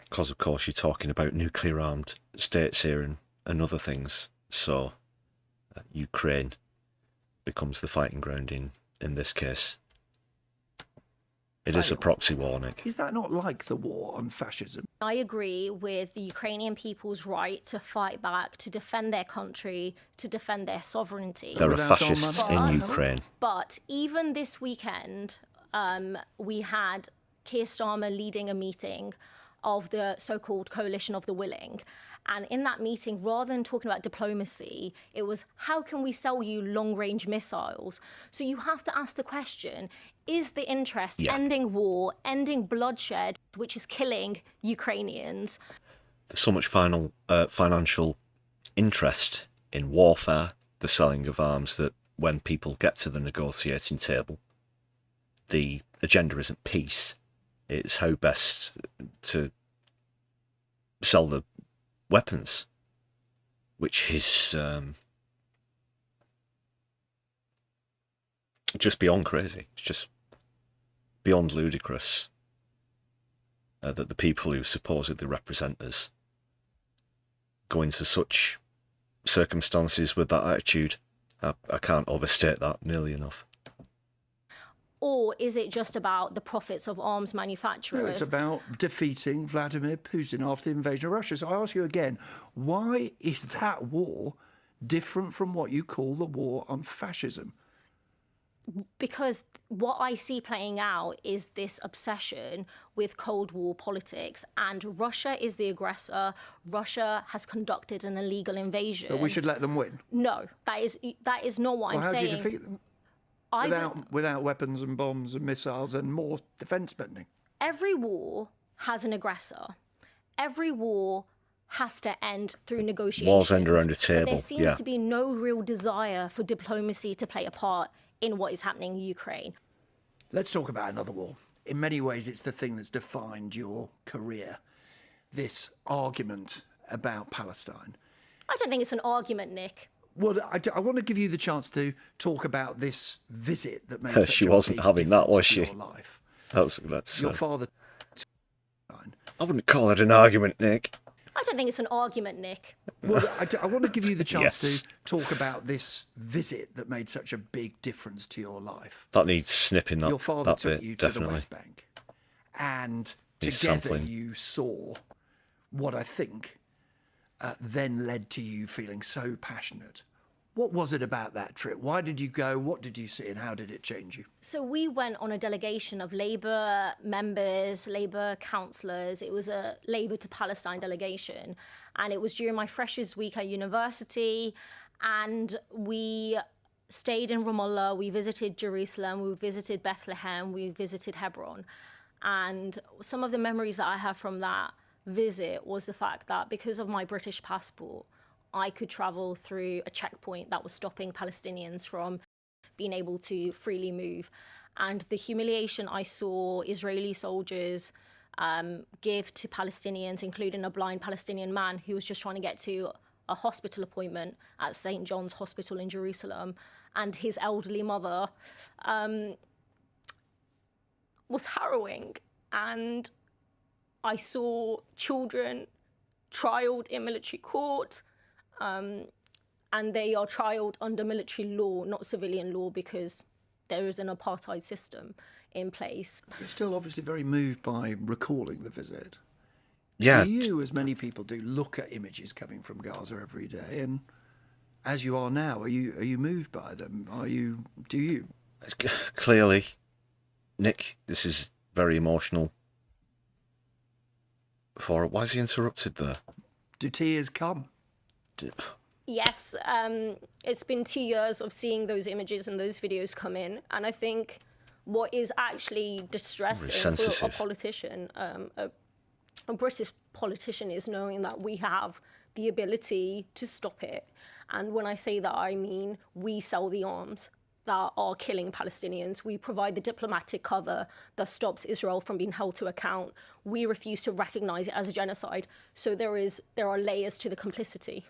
Because, of course, you're talking about nuclear-armed states here and other things. So, Ukraine becomes the fighting ground in this case. It is a proxy war, Nick. Is that not like the war on fascism? I agree with the Ukrainian people's right to fight back, to defend their country, to defend their sovereignty. There are fascists in Ukraine. But even this weekend, we had Keir Starmer leading a meeting of the so-called Coalition of the Willing. And in that meeting, rather than talking about diplomacy, it was, how can we sell you long-range missiles? So you have to ask the question, is the interest ending war, ending bloodshed, which is killing Ukrainians? There's so much financial interest in warfare, the selling of arms, that when people get to the negotiating table, the agenda isn't peace. It's how best to sell the weapons, which is just beyond crazy. It's just beyond ludicrous that the people who supposedly represent us go into such circumstances with that attitude. I can't overstate that nearly enough. Or is it just about the profits of arms manufacturers? No, it's about defeating Vladimir Putin after the invasion of Russia. So I ask you again, why is that war different from what you call the war on fascism? Because what I see playing out is this obsession with Cold War politics, and Russia is the aggressor. Russia has conducted an illegal invasion. But we should let them win? No, that is not what I'm saying. How do you defeat them? Without weapons and bombs and missiles and more defence spending? Every war has an aggressor. Every war has to end through negotiations. Wars end around a table. But there seems to be no real desire for diplomacy to play a part in what is happening in Ukraine. Let's talk about another war. In many ways, it's the thing that's defined your career. This argument about Palestine. I don't think it's an argument, Nick. Well, I want to give you the chance to talk about this visit that made such she a wasn't big having that, was difference she? to your life. That's your father. I wouldn't call it an argument, Nick. I don't think it's an argument, Nick. Well, I want to give you the chance to talk about this visit that made such a big difference to your life. That needs snipping. Your father took bit, you to definitely. the West Bank, and He's together sampling. you saw what I think then led to you feeling so passionate. What was it about that trip? Why did you go? What did you see? And how did it change you? So we went on a delegation of Labour members, Labour councillors. It was a Labour to Palestine delegation. And it was during my Freshers' Week at university. And we stayed in Ramallah. We visited Jerusalem. We visited Bethlehem. We visited Hebron. And some of the memories that I have from that visit was the fact that because of my British passport, I could travel through a checkpoint that was stopping Palestinians from being able to freely move. And the humiliation I saw Israeli soldiers give to Palestinians, including a blind Palestinian man who was just trying to get to a hospital appointment at St. John's Hospital in Jerusalem, and his elderly mother, was harrowing. And I saw children trialed in military court, and they are trialed under military law, not civilian law, because there is an apartheid system in place. You're still obviously very moved by recalling the visit. Yeah. Do you, as many people do, look at images coming from Gaza every day, and as you are now, are you moved by them? Do you? Clearly, Nick, this is very emotional. Why is he interrupted there? Do tears come? Yes, it's been 2 years of seeing those images and those videos come in, and I think What is actually distressing for a politician, a British politician, is knowing that we have the ability to stop it. And when I say that, I mean we sell the arms that are killing Palestinians. We provide the diplomatic cover that stops Israel from being held to account. We refuse to recognise it as a genocide. So there are layers to the complicity.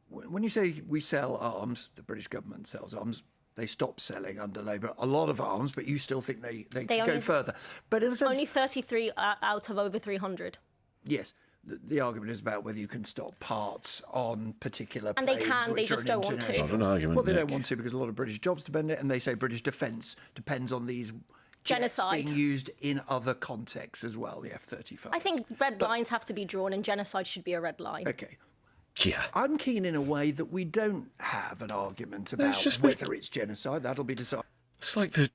When you say we sell arms, the British government sells arms. They stopped selling under Labour a lot of arms, but you still think they could go further. But in a sense, only 33 out of over 300. Yes. The argument is about whether you can stop parts on particular and planes. They can, they just don't want to. Not an argument, well, they don't want to because a lot of British jobs depend on it, and they say British defence depends on these genocide being used in other contexts as well, the F-35. I think red lines have to be drawn, and genocide should be a red line. Okay. Yeah. I'm keen in a way that we don't have an argument about whether it's genocide. That'll be decided. It's like the...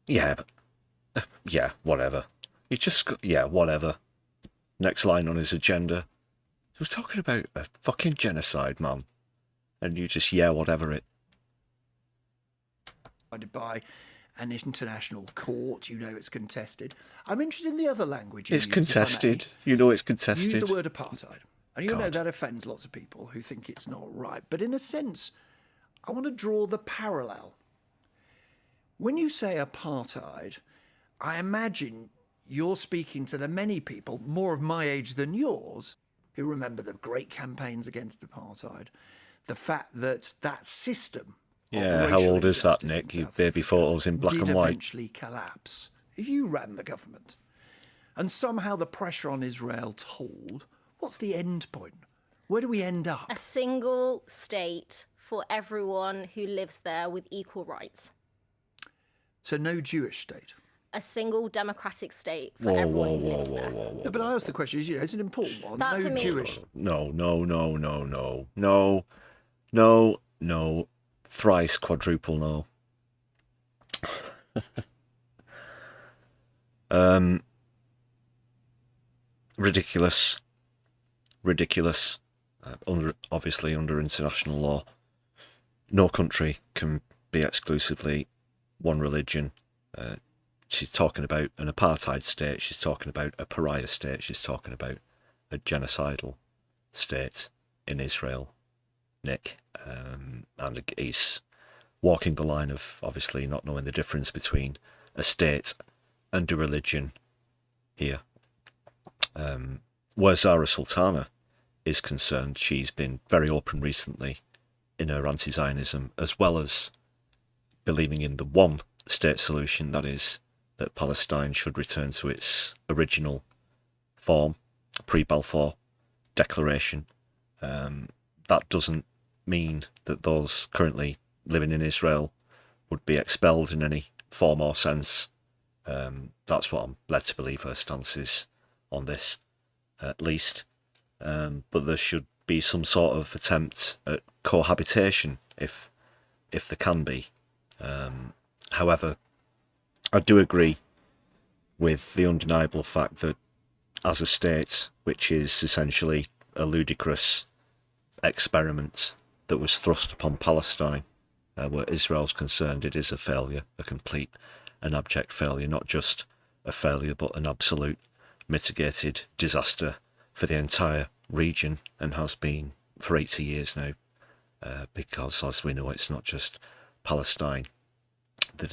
Yeah, but... yeah, whatever. You just got... Yeah, whatever. Next line on his agenda. We're talking about a fucking genocide, man. And you just, yeah, whatever it. By an international court, you know it's contested. I'm interested in the other language. It's contested. You know it's contested. Use the word apartheid. And you know that offends lots of people who think it's not right. But in a sense, I want to draw the parallel. When you say apartheid, I imagine you're speaking to the many people, more of my age than yours, who remember the great campaigns against apartheid. The fact that that system... Yeah, how old is that, Nick? You baby photos in black and white. Did eventually collapse. If you ran the government, and somehow the pressure on Israel told, what's the end point? Where do we end up? A single state for everyone who lives there with equal rights. So no Jewish state? A single democratic state for everyone who lives there. No, but I asked the question, it's an important one. That no for me, Jewish... No. Thrice quadruple no. Ridiculous. Obviously under international law, no country can be exclusively one religion. She's talking about an apartheid state. She's talking about a pariah state. She's talking about a genocidal state in Israel, Nick. And he's walking the line of obviously not knowing the difference between a state and a religion here. Where Zara Sultana is concerned, she's been very open recently in her anti-Zionism, as well as believing in the one state solution, that is, that Palestine should return to its original form, pre-Balfour Declaration. That doesn't mean that those currently living in Israel would be expelled in any form or sense. That's what I'm led to believe her stance is on this, at least. But there should be some sort of attempt at cohabitation, if there can be. However, I do agree with the undeniable fact that as a state, which is essentially a ludicrous experiment that was thrust upon Palestine, where Israel's concerned, it is a failure, a complete and abject failure, not just a failure, but an absolute mitigated disaster for the entire region, and has been for 80 years now, because as we know, it's not just Palestine that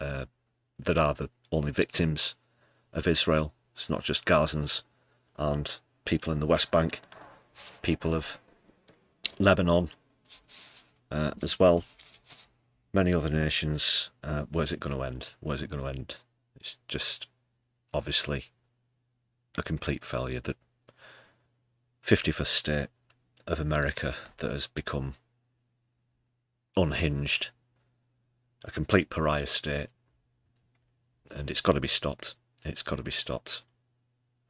are the only victims of Israel. It's not just Gazans and people in the West Bank, people of Lebanon as well, many other nations. Where's it going to end? Where's it going to end? It's just obviously a complete failure. That 51st state of America that has become unhinged, a complete pariah state, and it's got to be stopped. It's got to be stopped.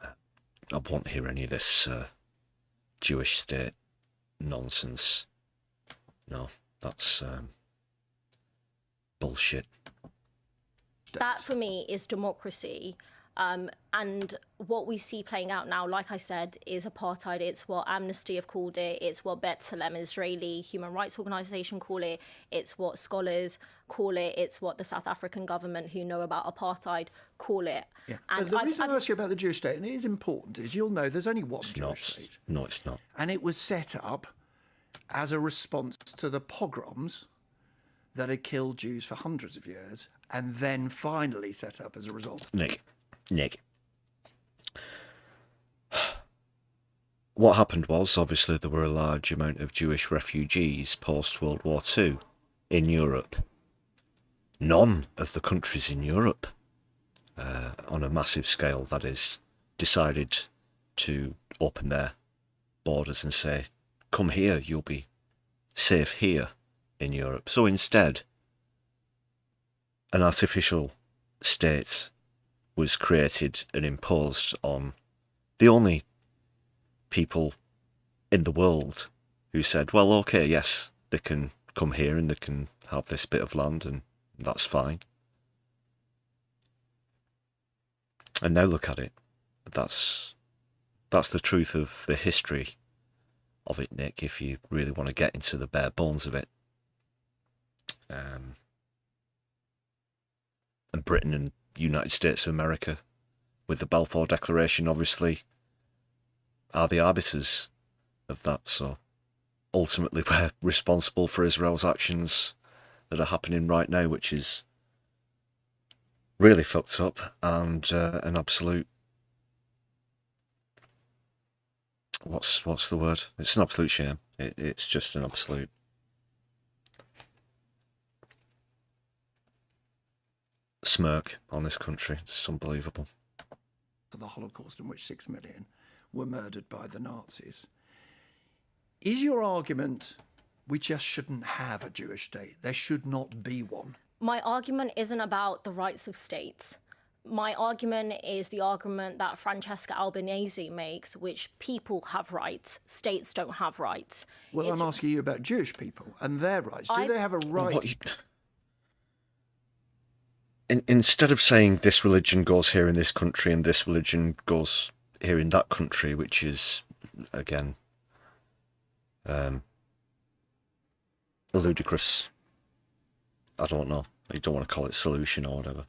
I won't hear any of this Jewish state nonsense. No, that's bullshit. That for me is democracy. And what we see playing out now, like I said, is apartheid. It's what Amnesty have called it. It's what B'Tselem, Israeli human rights organization, call it. It's what scholars call it. It's what the South African government, who know about apartheid, call it. Yeah. And But the reason I ask you about the Jewish state, and it is important, is you'll know there's only one Jewish state. No, it's not. And it was set up as a response to the pogroms that had killed Jews for hundreds of years, and then finally set up as a result. Nick. What happened was, obviously, there were a large amount of Jewish refugees post-World War II in Europe. None of the countries in Europe, on a massive scale, that is, decided to open their borders and say, come here, you'll be safe here in Europe. So instead, an artificial state was created and imposed on the only people in the world who said, well, okay, yes, they can come here and they can have this bit of land and that's fine. And now look at it. That's the truth of the history of it, Nick, if you really want to get into the bare bones of it. And Britain and United States of America, with the Balfour Declaration, obviously, are the arbiters of that. So ultimately we're responsible for Israel's actions that are happening right now, which is really fucked up and an absolute, what's the word? It's an absolute shame. It's just an absolute smirk on this country. It's unbelievable. The Holocaust, in which 6 million were murdered by the Nazis. Is your argument we just shouldn't have a Jewish state? There should not be one. My argument isn't about the rights of states. My argument is the argument that Francesca Albanese makes, which people have rights, states don't have rights. Well, I'm asking you about Jewish people and their rights. Do they have a right? Instead of saying this religion goes here in this country and this religion goes here in that country, which is, again, a ludicrous, I don't know, you don't want to call it solution or whatever.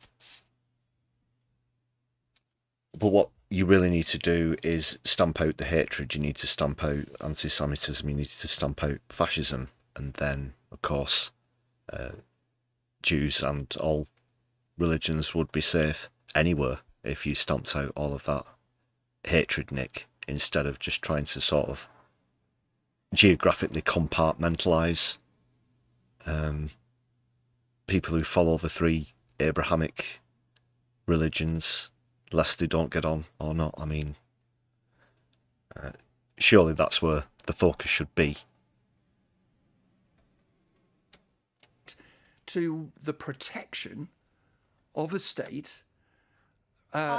But what you really need to do is stamp out the hatred. You need to stamp out anti-Semitism. You need to stamp out fascism. And then, of course, Jews and all religions would be safe anywhere if you stamped out all of that hatred, Nick, instead of just trying to sort of geographically compartmentalise people who follow the three Abrahamic religions, lest they don't get on or not. I mean, surely that's where the focus should be. To the protection of a state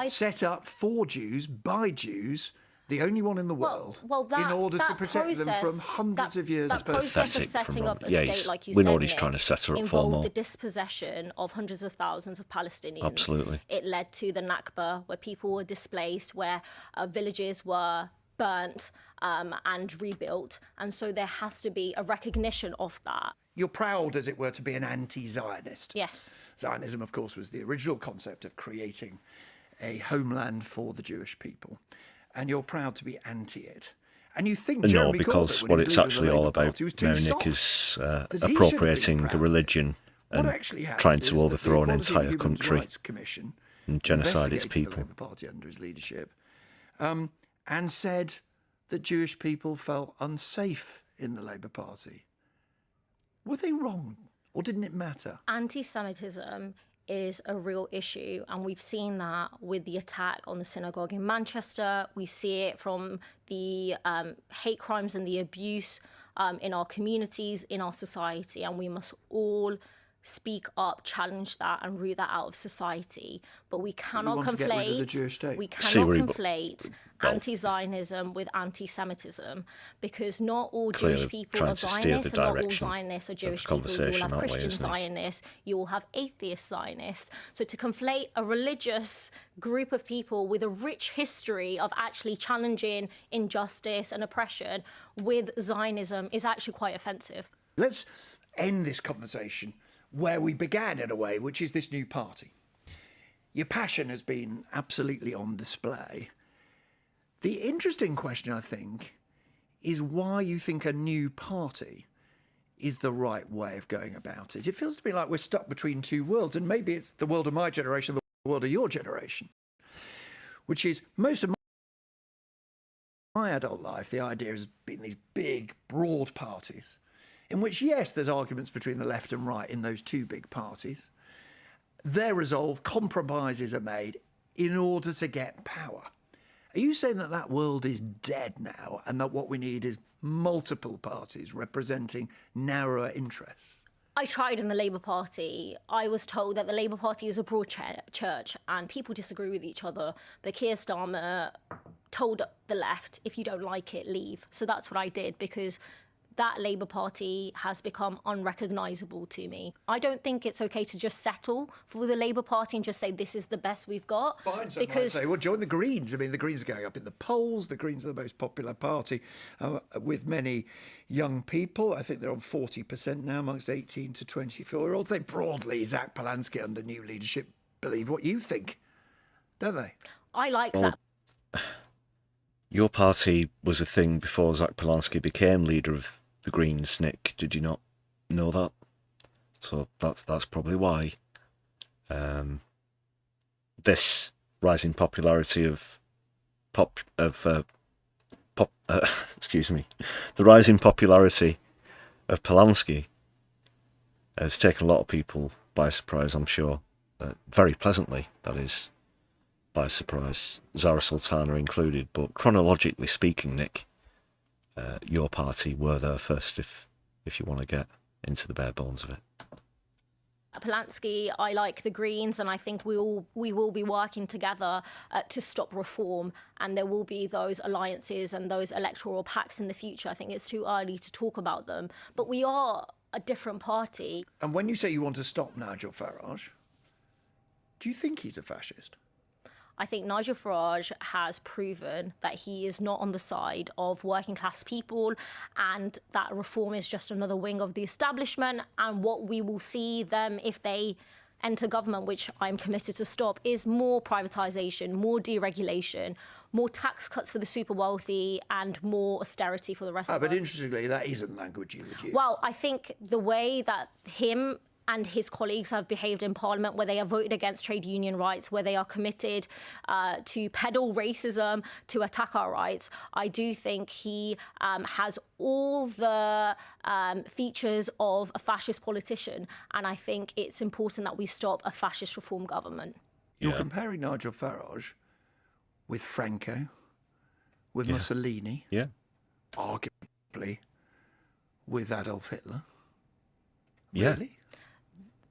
set up for Jews, by Jews, the only one in the world, in order to protect them from hundreds of years of persecution. That process of setting up a state, like you we said, know what he's trying to set her up for more. Involved the dispossession of hundreds of thousands of Palestinians. Absolutely. It led to the Nakba, where people were displaced, where villages were burnt and rebuilt. And so there has to be a recognition of that. You're proud, as it were, to be an anti-Zionist. Yes. Zionism, of course, was the original concept of creating a homeland for the Jewish people. And you're proud to be anti it. And you think Jeremy No, because Corbyn, what it's actually all about, Party, was too Nick, is soft, appropriating a religion and trying to overthrow an entire country and genocide its people. The Labour Party under his leadership, and said that Jewish people felt unsafe in the Labour Party. Were they wrong, or didn't it matter? Anti-Semitism is a real issue, and we've seen that with the attack on the synagogue in Manchester. We see it from the hate crimes and the abuse in our communities, in our society, and we must all speak up, challenge that, and root that out of society. But we cannot want to get rid of the Jewish state? We cannot conflate anti-Zionism with anti-Semitism, because not all Jewish people are Zionists, and not all Zionists are Jewish people. You will have Christian Zionists, you will have atheist Zionists. So to conflate a religious group of people with a rich history of actually challenging injustice and oppression with Zionism is actually quite offensive. Let's end this conversation where we began, in a way, which is this new party. Your passion has been absolutely on display. The interesting question, I think, is why you think a new party is the right way of going about it. It feels to me like we're stuck between two worlds, and maybe it's the world of my generation, the world of your generation, which is most of my adult life, the idea has been these big, broad parties in which, yes, there's arguments between the left and right in those two big parties. They're resolved, compromises are made in order to get power. Are you saying that that world is dead now and that what we need is multiple parties representing narrower interests? I tried in the Labour Party. I was told that the Labour Party is a broad church and people disagree with each other. But Keir Starmer told the left, if you don't like it, leave. So that's what I did, because that Labour Party has become unrecognisable to me. I don't think it's okay to just settle for the Labour Party and just say this is the best we've got. Fine, so because say, well, join the Greens. I mean, the Greens are going up in the polls. The Greens are the most popular party with many young people. I think they're on 40% now amongst 18 to 24-year-olds. They broadly, Zach Polansky under new leadership, believe what you think, don't they? I like Zach. Your party was a thing before Zach Polansky became leader of the Greens, Nick. Did you not know that? So that's probably why. This rising popularity of excuse me, the rising popularity of Polansky has taken a lot of people by surprise, I'm sure. Very pleasantly, that is, by surprise. Zara Sultana included. But chronologically speaking, Nick, your party were there first, if you want to get into the bare bones of it. Polansky, I like the Greens, and I think we will be working together to stop reform, and there will be those alliances and those electoral pacts in the future. I think it's too early to talk about them, but we are a different party. And when you say you want to stop Nigel Farage, do you think he's a fascist? I think Nigel Farage has proven that he is not on the side of working class people, and that reform is just another wing of the establishment. And what we will see them, if they enter government, which I'm committed to stop, is more privatisation, more deregulation, more tax cuts for the super wealthy, and more austerity for the rest of us. But interestingly, that isn't language you would use. Well, I think the way that him and his colleagues have behaved in Parliament, where they have voted against trade union rights, where they are committed to peddle racism, to attack our rights, I do think he has all the features of a fascist politician. And I think it's important that we stop a fascist reform government. You're comparing Nigel Farage with Franco, with Mussolini, arguably with Adolf Hitler. Really?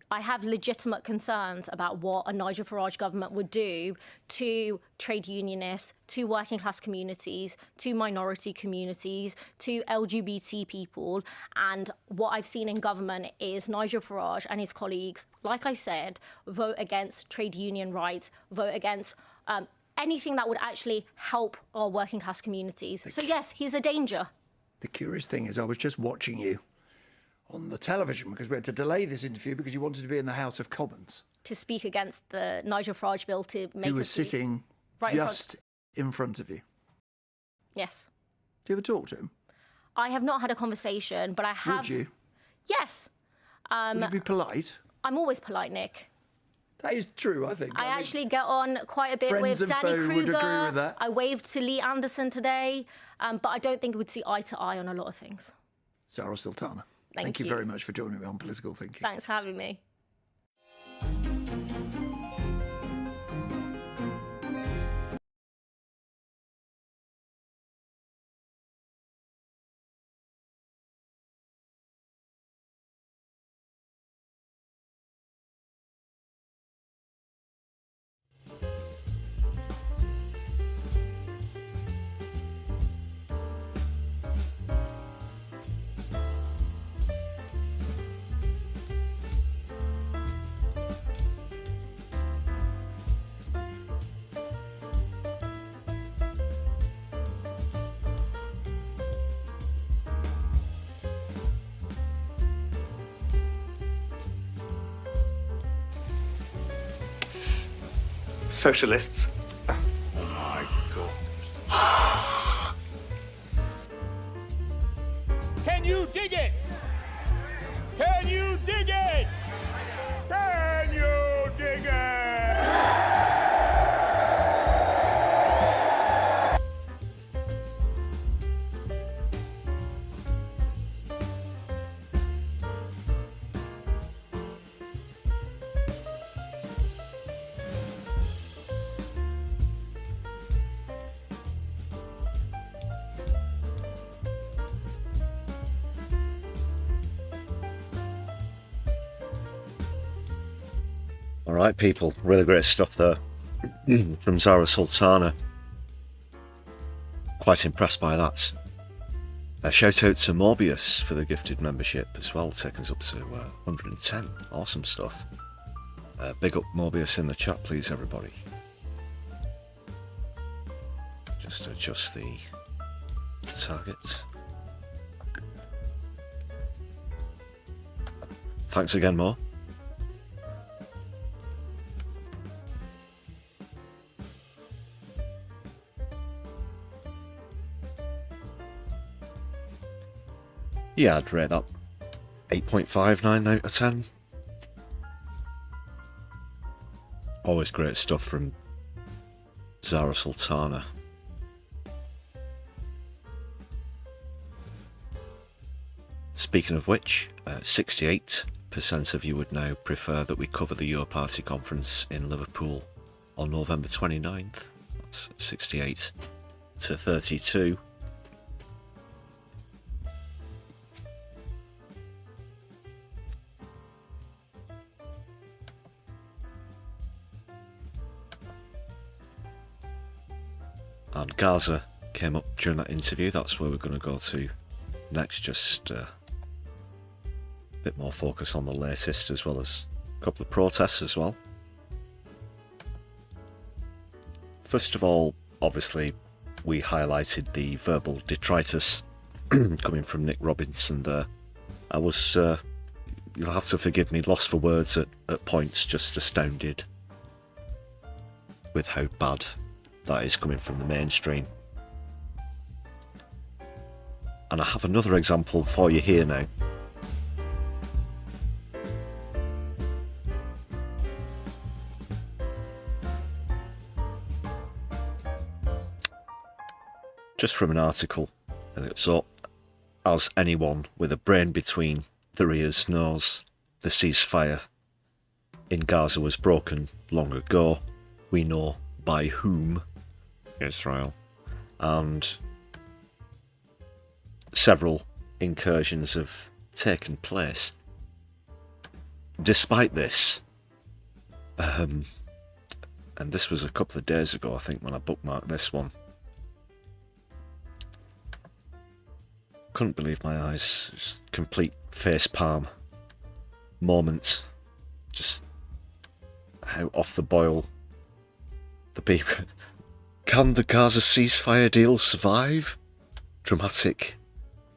I have legitimate concerns about what a Nigel Farage government would do to trade unionists, to working class communities, to minority communities, to LGBT people. And what I've seen in government is Nigel Farage and his colleagues, like I said, vote against trade union rights, vote against anything that would actually help our working class communities. So yes, he's a danger. The curious thing is I was just watching you on the television because we had to delay this interview because you wanted to be in the House of Commons. To speak against the Nigel Farage bill to make... He was sitting right just in front of you. Yes. Do you ever talk to him? I have not had a conversation, but I have... Would you? Yes. Would you be polite? I'm always polite, Nick. That is true, I think. I actually get on quite a bit with Danny Kruger. Would agree with that. I waved to Lee Anderson today, but I don't think we'd see eye to eye on a lot of things. Zara Sultana. Thank you very much for joining me on Political Thinking. Thanks for having me. Socialists. Can you dig it? Can you dig it? Can you dig it? Alright people, really great stuff there from Zara Sultana. Quite impressed by that. A shout out to Morbius for the gifted membership as well, taking us up to 110. Awesome stuff. Big up Morbius in the chat please everybody. Just adjust the target. Thanks again, Mo. Yeah, I'd rate that 8.59 out of 10. Always great stuff from Zara Sultana. Speaking of which, 68% of you would now prefer that we cover the Your Party conference in Liverpool on November 29th. That's 68 to 32. And Gaza came up during that interview. That's where we're going to go to next. Just a bit more focus on the latest, as well as a couple of protests as well. First of all, obviously, we highlighted the verbal detritus coming from Nick Robinson there. I was, you'll have to forgive me, lost for words at points, just astounded with how bad that is coming from the mainstream. And I have another example for you here now. Just from an article. So, as anyone with a brain between their ears knows, the ceasefire in Gaza was broken long ago. We know by whom. Israel. And several incursions have taken place. Despite this, and this was a couple of days ago I think when I bookmarked this one, couldn't believe my eyes. Just complete facepalm moment. Just how off the boil the people. Can the Gaza ceasefire deal survive? Dramatic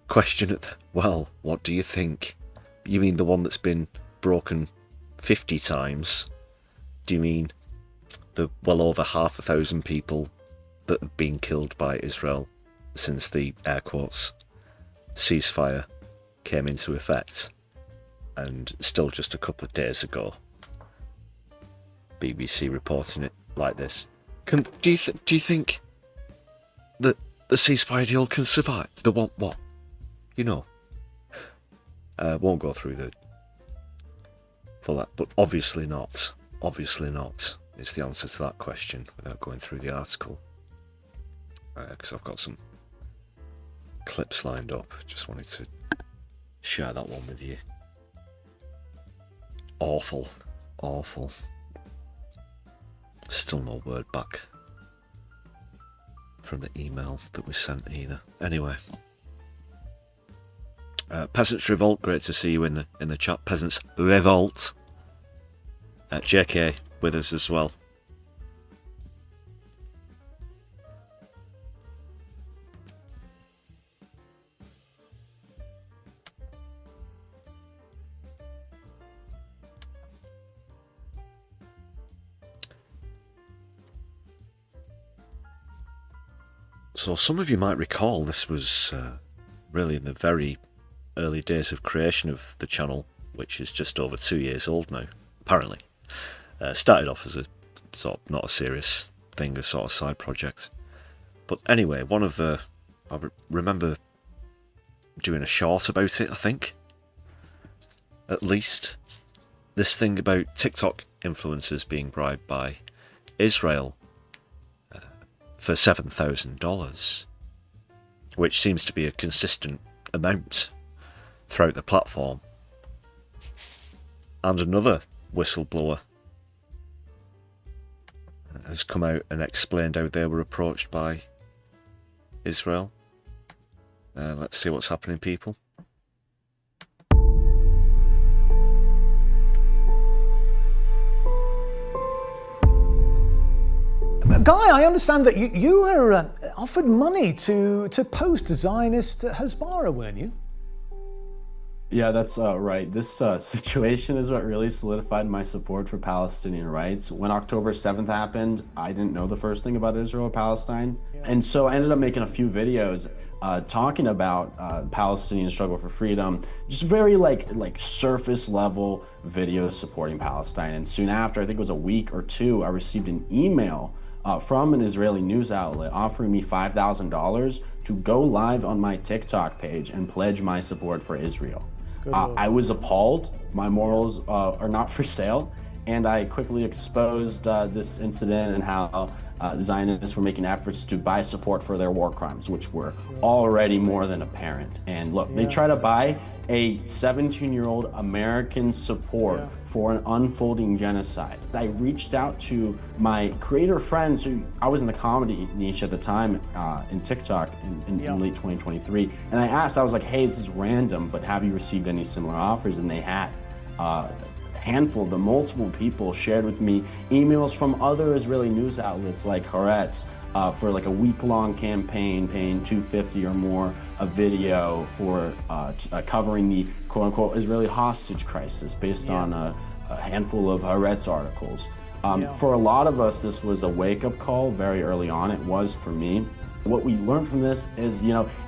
question at the... Well, what do you think? You mean the one that's been broken 50 times? Do you mean the well over 500,000 people that have been killed by Israel since the, air quotes, ceasefire came into effect? And still just a couple of days ago, BBC reporting it like this. Do you think that the ceasefire deal can survive? The what? You know. Won't go through the for that, but obviously not. Obviously not is the answer to that question without going through the article. Because I've got some clips lined up. Just wanted to share that one with you. Awful. Awful. Still no word back from the email that we sent either. Anyway, Peasants Revolt, great to see you in the chat. Peasants Revolt. JK with us as well. So some of you might recall this was really in the very early days of creation of the channel, which is just over 2 years old now, apparently. Started off as a sort of not a serious thing, a sort of side project. But anyway, I remember doing a short about it, I think. At least. This thing about TikTok influencers being bribed by Israel for $7,000, which seems to be a consistent amount throughout the platform. And another whistleblower has come out and explained how they were approached by Israel. Let's see what's happening, people. Guy, I understand that you were offered money to post Zionist Hasbara, weren't you? Yeah, that's right. This situation is what really solidified my support for Palestinian rights. When October 7th happened, I didn't know the first thing about Israel or Palestine. And so I ended up making a few videos talking about Palestinian struggle for freedom, just very like surface level videos supporting Palestine. And soon after, I think it was a week or two, I received an email from an Israeli news outlet offering me $5,000 to go live on my TikTok page and pledge my support for Israel. I was appalled. My morals are not for sale. And I quickly exposed this incident and how the Zionists were making efforts to buy support for their war crimes, which were already more than apparent. And look, they try to buy a 17-year-old American support for an unfolding genocide. I reached out to my creator friends who I was in the comedy niche at the time in TikTok in late 2023. And I asked, I was like, hey, this is random, but have you received any similar offers? And they had. Handful of the multiple people shared with me emails from other Israeli news outlets like Haaretz for like a week-long campaign paying $250 or more a video for covering the quote-unquote Israeli hostage crisis based on a handful of Haaretz articles. For a lot of us, this was a wake-up call very early on. It was for me. What we learned from this is,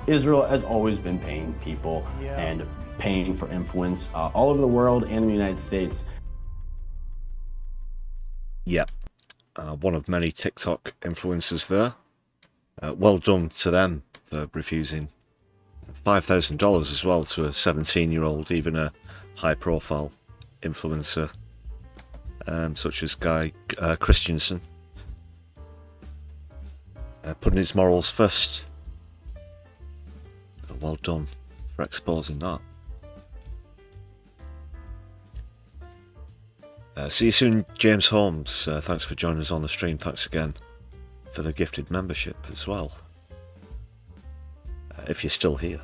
Israel has always been paying people and paying for influence all over the world and in the United States. Yeah, one of many TikTok influencers there. Well done to them for refusing $5,000 as well to a 17-year-old, even a high-profile influencer such as Guy Christensen, putting his morals first. Well done for exposing that. See you soon, James Holmes. Thanks for joining us on the stream. Thanks again for the gifted membership as well. If you're still here.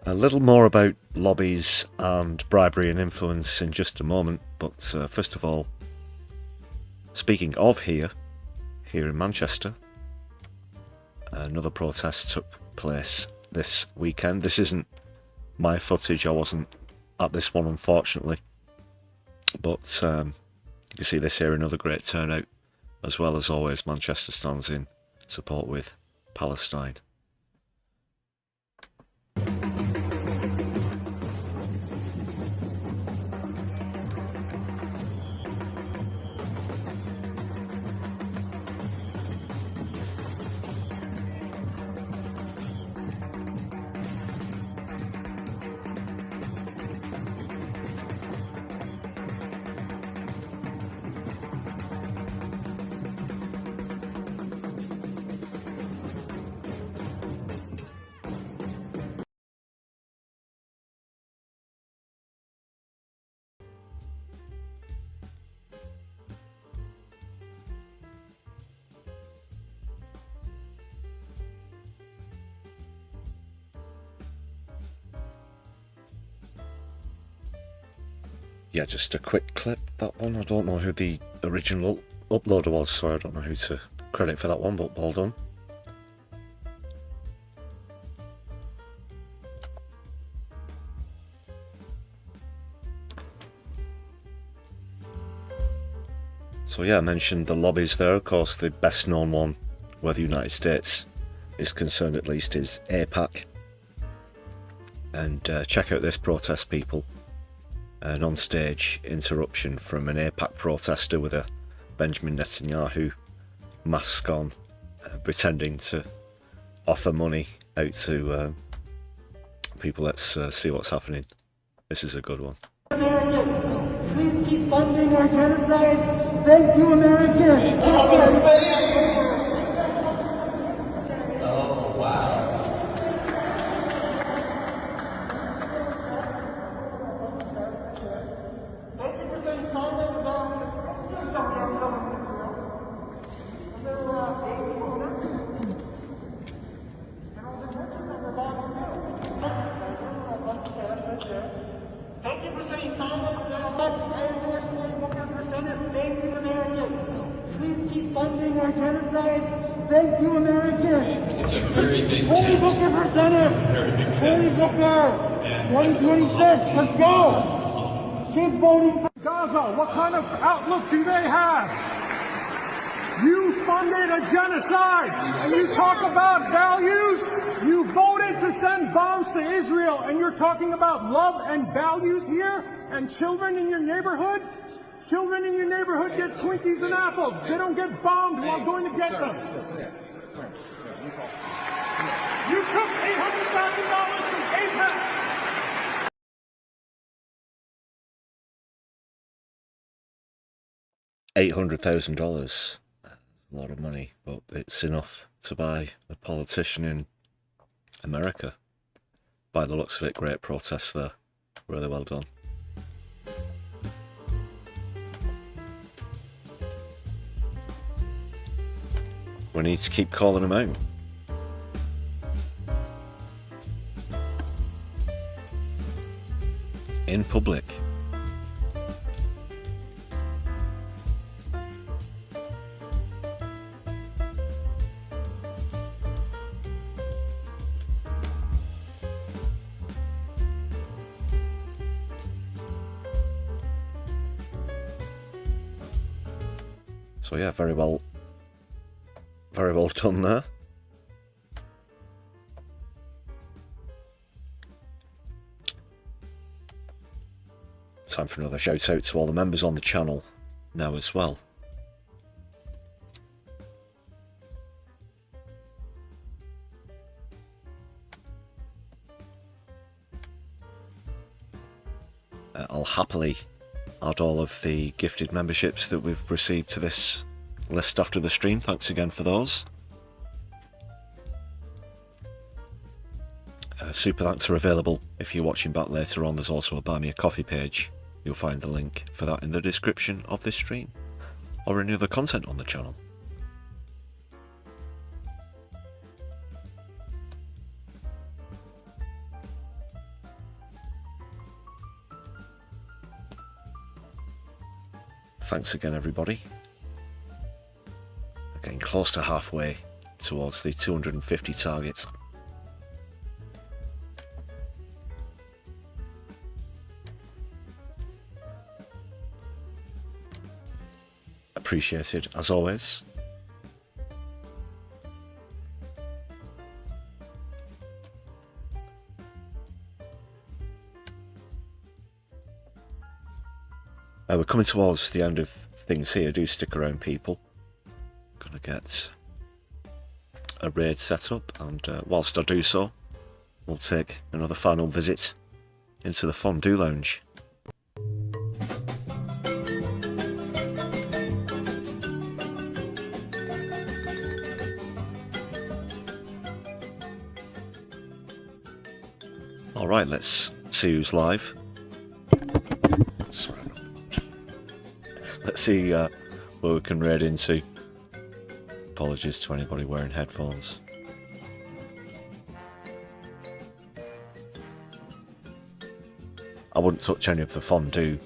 A little more about lobbies and bribery and influence in just a moment, but first of all, speaking of here in Manchester, another protest took place this weekend. This isn't my footage, I wasn't at this one unfortunately, but you can see this here, another great turnout, as well as always Manchester stands in support with Palestine. Yeah, just a quick clip, that one. I don't know who the original uploader was, so I don't know who to credit for that one, but well done. So yeah, I mentioned the lobbies there. Of course, the best known one, where the United States is concerned at least, is AIPAC. And check out this protest, people. An on-stage interruption from an AIPAC protester with a Benjamin Netanyahu mask on, pretending to offer money out to people. Let's see what's happening. This is a good one. Please keep funding our genocide. Thank you, America. Oh, wow. Thank you for saying something about Thank you for saying something about Thank you, America. Please keep funding our genocide. Thank you, America. It's a very big Holy tent. Booker for Senate. Very big Holy tent. Booker. 2026. Let's go. Keep voting for Gaza, what kind of outlook do they have? You funded a genocide, and you talk about values. You voted to send bombs to Israel, and you're talking about love and values here, and children in your neighborhood? Children in your neighborhood get Twinkies and apples. They don't get bombed while going to get them. You took $800,000 from AIPAC. $800,000. A lot of money, but it's enough to buy a politician in America. By the looks of it, great protest there. Really well done. We need to keep calling them out. In public. So yeah, very well done there. Time for another shout out to all the members on the channel now as well. I'll happily add all of the gifted memberships that we've received to this list after the stream. Thanks again for those. Super thanks are available if you're watching back later on. There's also a Buy Me a Coffee page. You'll find the link for that in the description of this stream or any other content on the channel. Thanks again, everybody. We're getting close to halfway towards the 250 target. Appreciated as always. We're coming towards the end of things here. Do stick around, people. Gonna get a raid set up, and whilst I do so, we'll take another final visit into the Fondue Lounge. Alright, let's see who's live. Sorry. Let's see where we can raid into. Apologies to anybody wearing headphones. I wouldn't touch any of the fondue.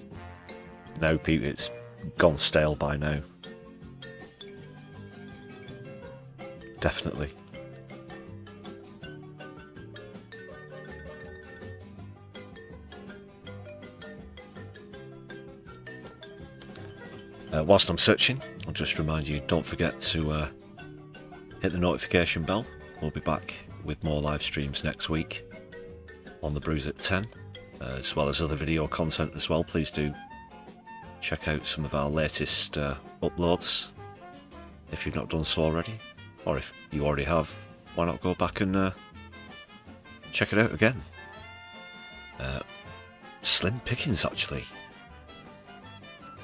No, Pete, it's gone stale by now. Definitely. Whilst I'm searching, I'll just remind you, don't forget to hit the notification bell. We'll be back with more live streams next week on The Brews at 10, as well as other video content as well. Please do check out some of our latest uploads if you've not done so already, or if you already have, why not go back and check it out again. Slim pickings, actually.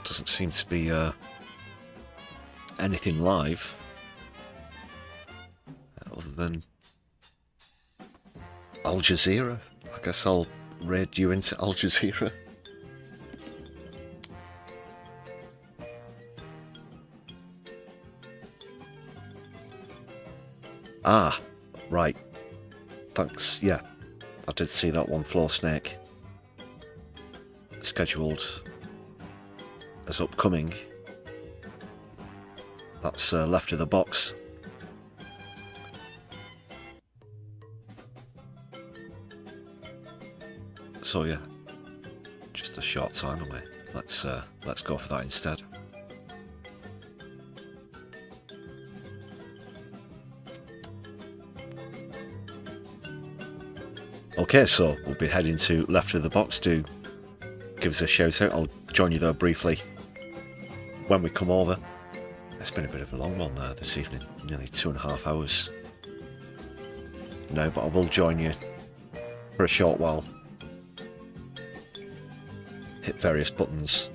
Doesn't seem to be anything live other than Al Jazeera. I guess I'll raid you into Al Jazeera. Ah, right. Thanks. Yeah, I did see that one. Floor Snake scheduled as upcoming. That's Lefty the Box. So yeah, just a short time away. Let's go for that instead. Okay, so we'll be heading to Lefty the Box. Do give us a shout out. I'll join you there briefly when we come over. It's been a bit of a long one this evening, nearly 2.5 hours. No, but I will join you for a short while. Hit various buttons.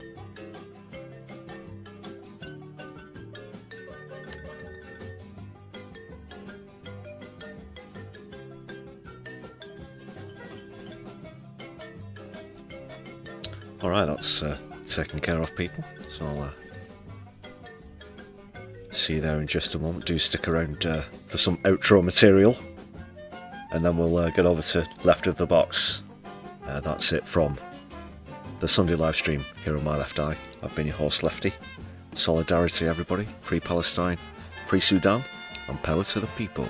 Alright, that's taken care of, people. So I'll see you there in just a moment. Do stick around for some outro material, and then we'll get over to Lefty the Box. That's it from the Sunday live stream here on my left eye. I've been your host, Lefty. Solidarity, everybody. Free Palestine, free Sudan, and power to the people.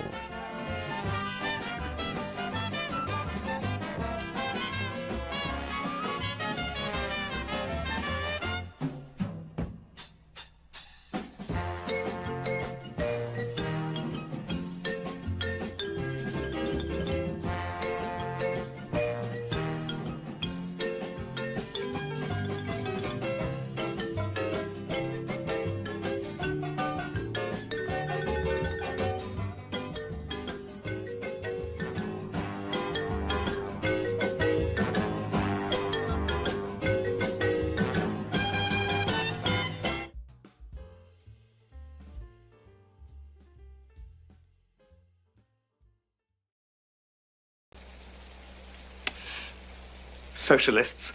Socialists